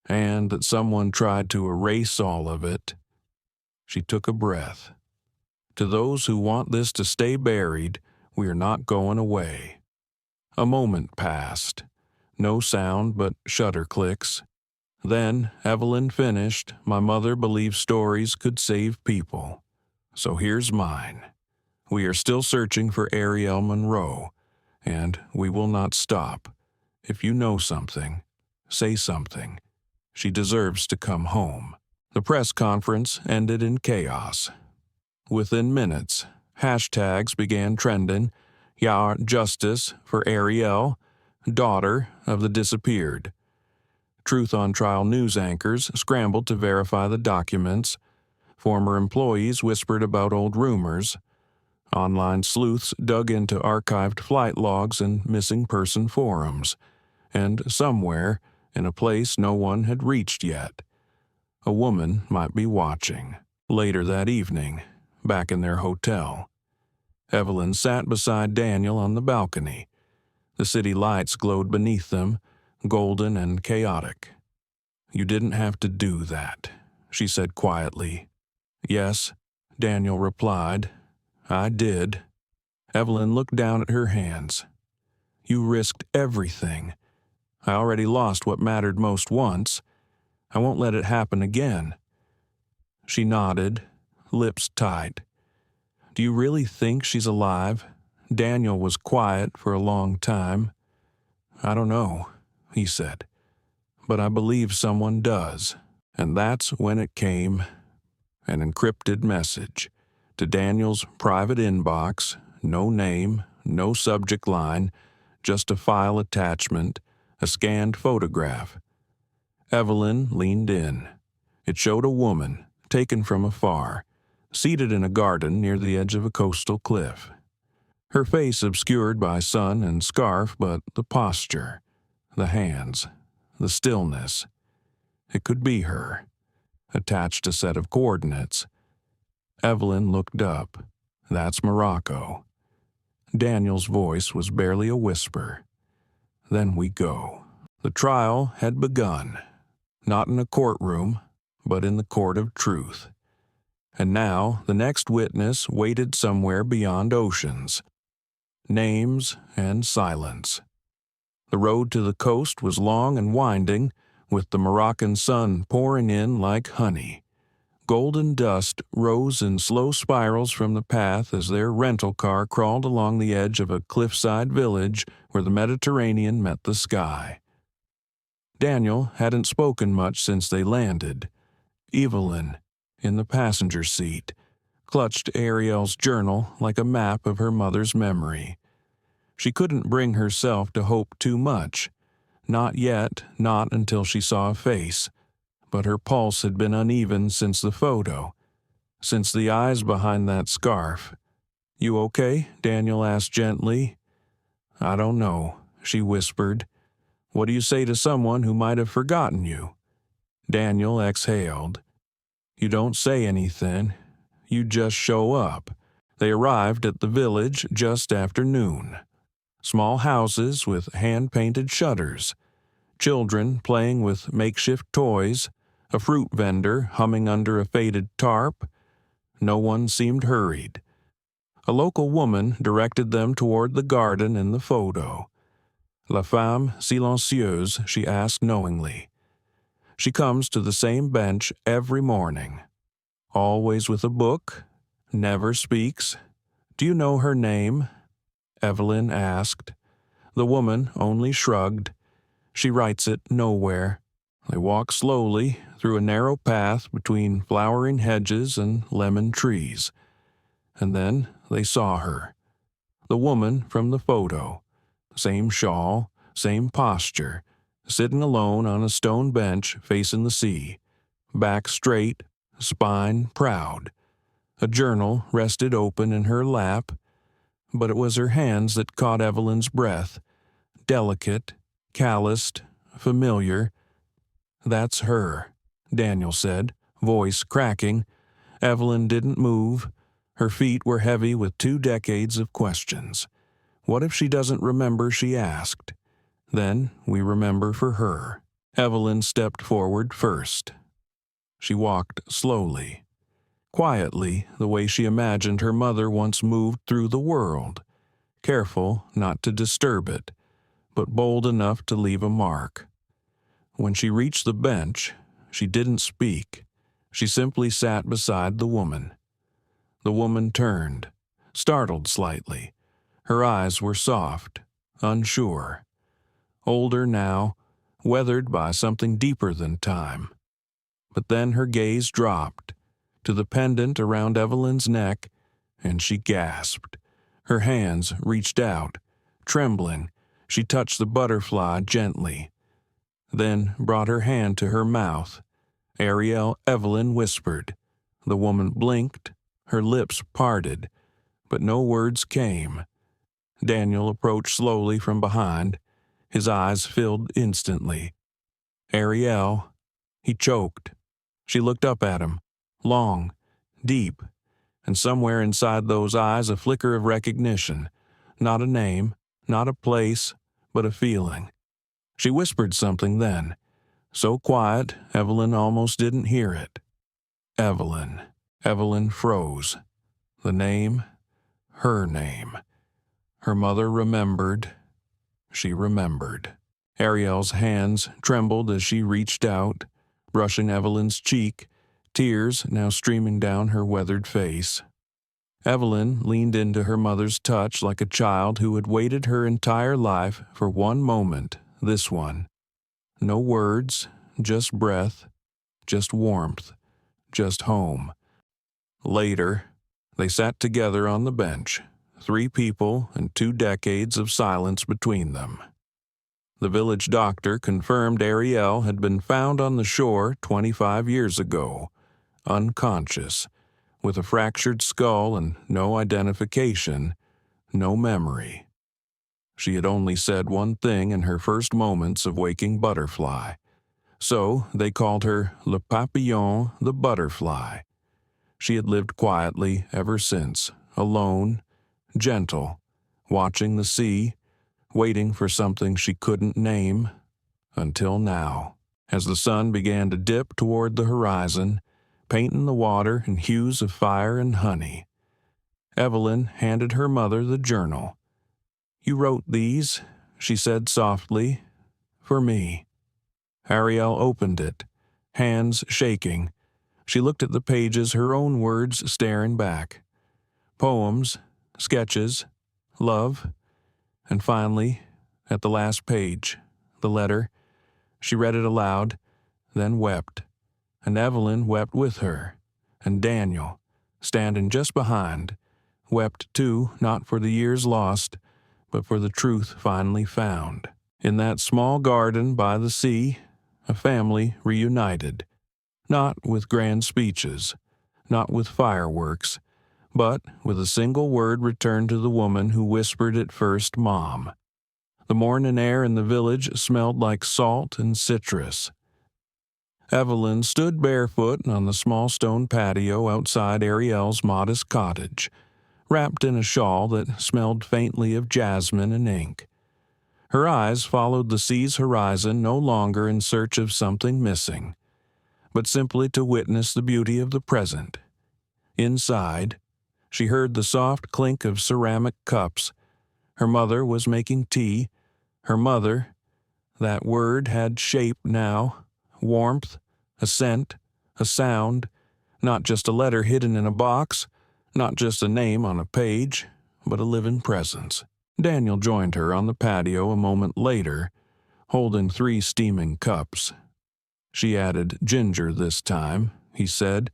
and that someone tried to erase all of it. She took a breath. To those who want this to stay buried, we are not going away. A moment passed. No sound but shutter clicks. Then Evelyn finished. My mother believed stories could save people. So here's mine. We are still searching for Ariel Monroe, and we will not stop. If you know something, say something. She deserves to come home. The press conference ended in chaos. Within minutes, hashtags began trending. Ja, justice for Ariel, daughter of the disappeared. Truth on Trial news anchors scrambled to verify the documents. Former employees whispered about old rumors. Online sleuths dug into archived flight logs and missing person forums. And somewhere, in a place no one had reached yet, a woman might be watching. Later that evening, back in their hotel, Evelyn sat beside Daniel on the balcony. The city lights glowed beneath them, golden and chaotic. You didn't have to do that, she said quietly. Yes, Daniel replied. I did. Evelyn looked down at her hands. You risked everything. I already lost what mattered most once. I won't let it happen again. She nodded, lips tight. Do you really think she's alive? Daniel was quiet for a long time. I don't know, he said, but I believe someone does. And that's when it came. An encrypted message to Daniel's private inbox, no name, no subject line, just a file attachment, a scanned photograph. Evelyn leaned in. It showed a woman, taken from afar, seated in a garden near the edge of a coastal cliff. Her face obscured by sun and scarf, but the posture, the hands, the stillness. It could be her. Attached a set of coordinates. Evelyn looked up. That's Morocco. Daniel's voice was barely a whisper. Then we go. The trial had begun. Not in a courtroom, but in the court of truth. And now the next witness waited somewhere beyond oceans. Names and silence. The road to the coast was long and winding, with the Moroccan sun pouring in like honey. Golden dust rose in slow spirals from the path as their rental car crawled along the edge of a cliffside village where the Mediterranean met the sky. Daniel hadn't spoken much since they landed. Evelyn, in the passenger seat, clutched Ariel's journal like a map of her mother's memory. She couldn't bring herself to hope too much. Not yet, not until she saw a face. But her pulse had been uneven since the photo, since the eyes behind that scarf. "You okay?" Daniel asked gently. "I don't know," she whispered. "What do you say to someone who might have forgotten you?" Daniel exhaled. "You don't say anything. You just show up." They arrived at the village just after noon. Small houses with hand-painted shutters. Children playing with makeshift toys. A fruit vendor humming under a faded tarp. No one seemed hurried. A local woman directed them toward the garden in the photo. "La femme silencieuse," she asked knowingly. "She comes to the same bench every morning. Always with a book. Never speaks. Do you know her name?" Evelyn asked. The woman only shrugged. "She writes it nowhere." They walked slowly through a narrow path between flowering hedges and lemon trees. And then they saw her. The woman from the photo. Same shawl, same posture, sitting alone on a stone bench facing the sea. Back straight, spine proud. A journal rested open in her lap, but it was her hands that caught Evelyn's breath. Delicate, calloused, familiar. "That's her," Daniel said, voice cracking. Evelyn didn't move. Her feet were heavy with 2 decades of questions. What if she doesn't remember she asked? Then we remember for her. Evelyn stepped forward first. She walked slowly, quietly, the way she imagined her mother once moved through the world, careful not to disturb it, but bold enough to leave a mark. When she reached the bench, she didn't speak. She simply sat beside the woman. The woman turned, startled slightly. Her eyes were soft, unsure. Older now, weathered by something deeper than time. But then her gaze dropped to the pendant around Evelyn's neck, and she gasped. Her hands reached out. Trembling, she touched the butterfly gently, then brought her hand to her mouth. "Ariel," Evelyn whispered. The woman blinked, her lips parted, but no words came. Daniel approached slowly from behind. His eyes filled instantly. "Ariel," he choked. She looked up at him, long, deep, and somewhere inside those eyes a flicker of recognition. Not a name, not a place, but a feeling. She whispered something then, so quiet Evelyn almost didn't hear it. Evelyn. Evelyn froze. The name, her name. Her mother remembered. She remembered. Ariel's hands trembled as she reached out, brushing Evelyn's cheek, tears now streaming down her weathered face. Evelyn leaned into her mother's touch like a child who had waited her entire life for one moment, this one. No words, just breath, just warmth, just home. Later, they sat together on the bench, 3 people and 2 decades of silence between them. The village doctor confirmed Ariel had been found on the shore 25 years ago, unconscious, with a fractured skull and no identification, no memory. She had only said one thing in her first moments of waking butterfly. So they called her Le Papillon, the butterfly. She had lived quietly ever since, alone, gentle, watching the sea, waiting for something she couldn't name, until now, as the sun began to dip toward the horizon, painting the water in hues of fire and honey. Evelyn handed her mother the journal. "You wrote these," she said softly, "for me." Ariel opened it, hands shaking. She looked at the pages, her own words staring back. Poems, sketches, love, and finally, at the last page, the letter. She read it aloud, then wept, and Evelyn wept with her, and Daniel, standing just behind, wept too, not for the years lost, but for the truth finally found. In that small garden by the sea, a family reunited, not with grand speeches, not with fireworks, but with a single word returned to the woman who whispered it first, Mom. The morning air in the village smelled like salt and citrus. Evelyn stood barefoot on the small stone patio outside Ariel's modest cottage, wrapped in a shawl that smelled faintly of jasmine and ink. Her eyes followed the sea's horizon, no longer in search of something missing, but simply to witness the beauty of the present. Inside, she heard the soft clink of ceramic cups. Her mother was making tea. Her mother, that word had shape now, warmth, a scent, a sound, not just a letter hidden in a box, not just a name on a page, but a living presence. Daniel joined her on the patio a moment later, holding 3 steaming cups. She added ginger this time, he said.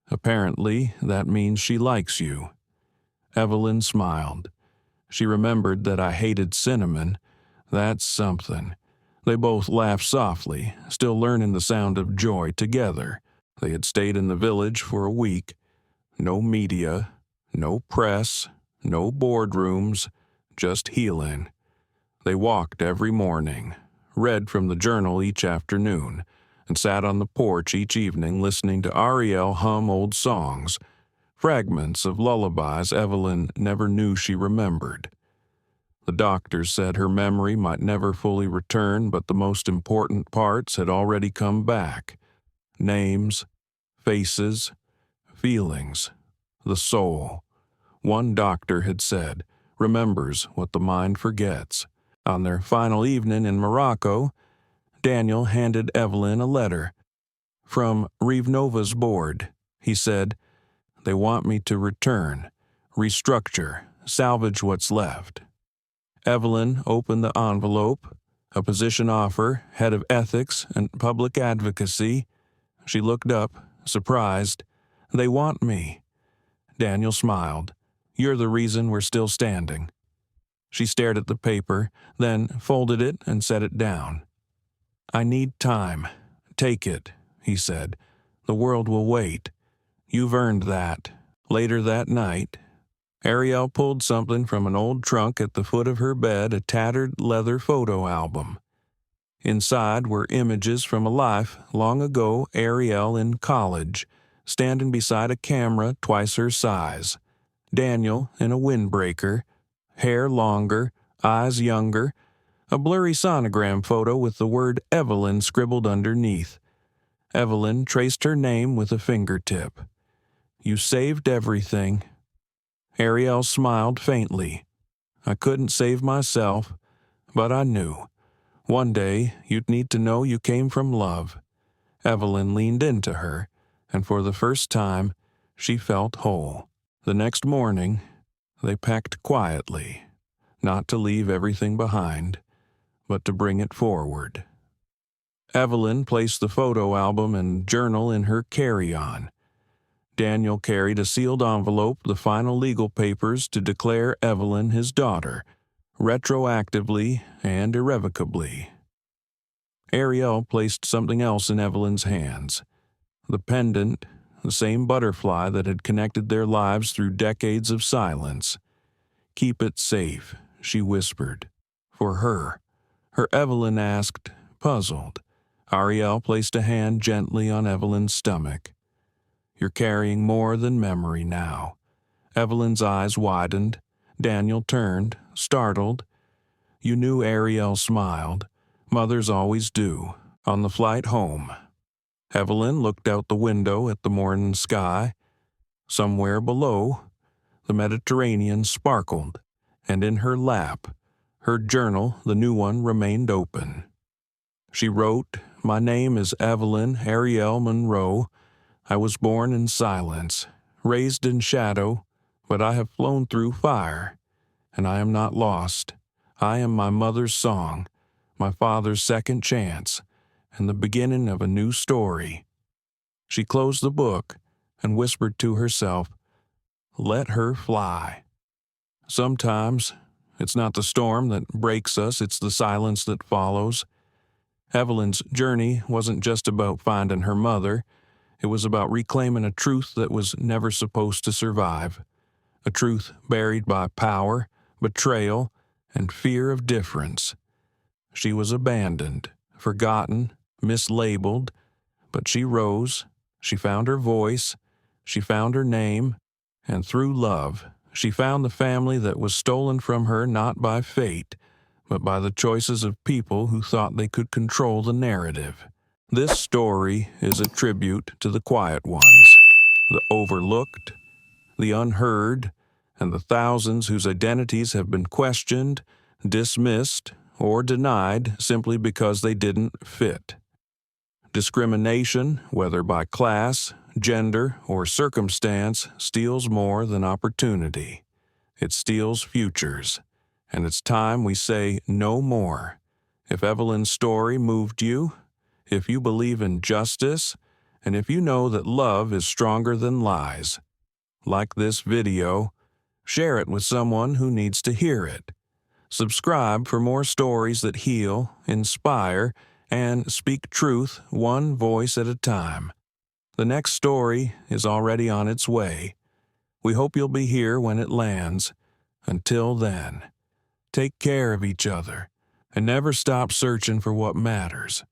Apparently, that means she likes you. Evelyn smiled. She remembered that I hated cinnamon. That's something. They both laughed softly, still learning the sound of joy together. They had stayed in the village for a week. No media, no press, no boardrooms, just healing. They walked every morning, read from the journal each afternoon, and sat on the porch each evening listening to Ariel hum old songs, fragments of lullabies Evelyn never knew she remembered. The doctors said her memory might never fully return, but the most important parts had already come back. Names, faces, feelings, the soul. One doctor had said, remembers what the mind forgets. On their final evening in Morocco, Daniel handed Evelyn a letter. From Rivnova's board, he said, they want me to return, restructure, salvage what's left. Evelyn opened the envelope, a position offer, head of ethics and public advocacy. She looked up, surprised. They want me. Daniel smiled. You're the reason we're still standing. She stared at the paper, then folded it and set it down. I need time. Take it, he said. The world will wait. You've earned that. Later that night, Ariel pulled something from an old trunk at the foot of her bed, a tattered leather photo album. Inside were images from a life long ago, Ariel in college, standing beside a camera twice her size. Daniel in a windbreaker, hair longer, eyes younger, a blurry sonogram photo with the word Evelyn scribbled underneath. Evelyn traced her name with a fingertip. You saved everything. Ariel smiled faintly. I couldn't save myself, but I knew. One day you'd need to know you came from love. Evelyn leaned into her, and for the first time, she felt whole. The next morning, they packed quietly, not to leave everything behind, but to bring it forward. Evelyn placed the photo album and journal in her carry-on. Daniel carried a sealed envelope, the final legal papers to declare Evelyn his daughter, retroactively and irrevocably. Ariel placed something else in Evelyn's hands. The pendant, the same butterfly that had connected their lives through decades of silence. Keep it safe, she whispered. For her. Her Evelyn asked, puzzled. Ariel placed a hand gently on Evelyn's stomach. You're carrying more than memory now. Evelyn's eyes widened. Daniel turned, startled. You knew Ariel smiled. Mothers always do. On the flight home, Evelyn looked out the window at the morning sky. Somewhere below, the Mediterranean sparkled, and in her lap, her journal, the new one, remained open. She wrote, My name is Evelyn Ariel Monroe. I was born in silence, raised in shadow, but I have flown through fire, and I am not lost. I am my mother's song, my father's second chance, and the beginning of a new story." She closed the book and whispered to herself, "Let her fly." Sometimes it's not the storm that breaks us, it's the silence that follows. Evelyn's journey wasn't just about finding her mother. It was about reclaiming a truth that was never supposed to survive, a truth buried by power, betrayal, and fear of difference. She was abandoned, forgotten, mislabeled, but she rose, she found her voice, she found her name, and through love, she found the family that was stolen from her not by fate, but by the choices of people who thought they could control the narrative. This story is a tribute to the quiet ones, the overlooked, the unheard, and the thousands whose identities have been questioned, dismissed, or denied simply because they didn't fit. Discrimination, whether by class, gender, or circumstance, steals more than opportunity. It steals futures, and it's time we say no more. If Evelyn's story moved you, if you believe in justice, and if you know that love is stronger than lies, like this video, share it with someone who needs to hear it. Subscribe for more stories that heal, inspire, and speak truth one voice at a time. The next story is already on its way. We hope you'll be here when it lands. Until then, take care of each other and never stop searching for what matters.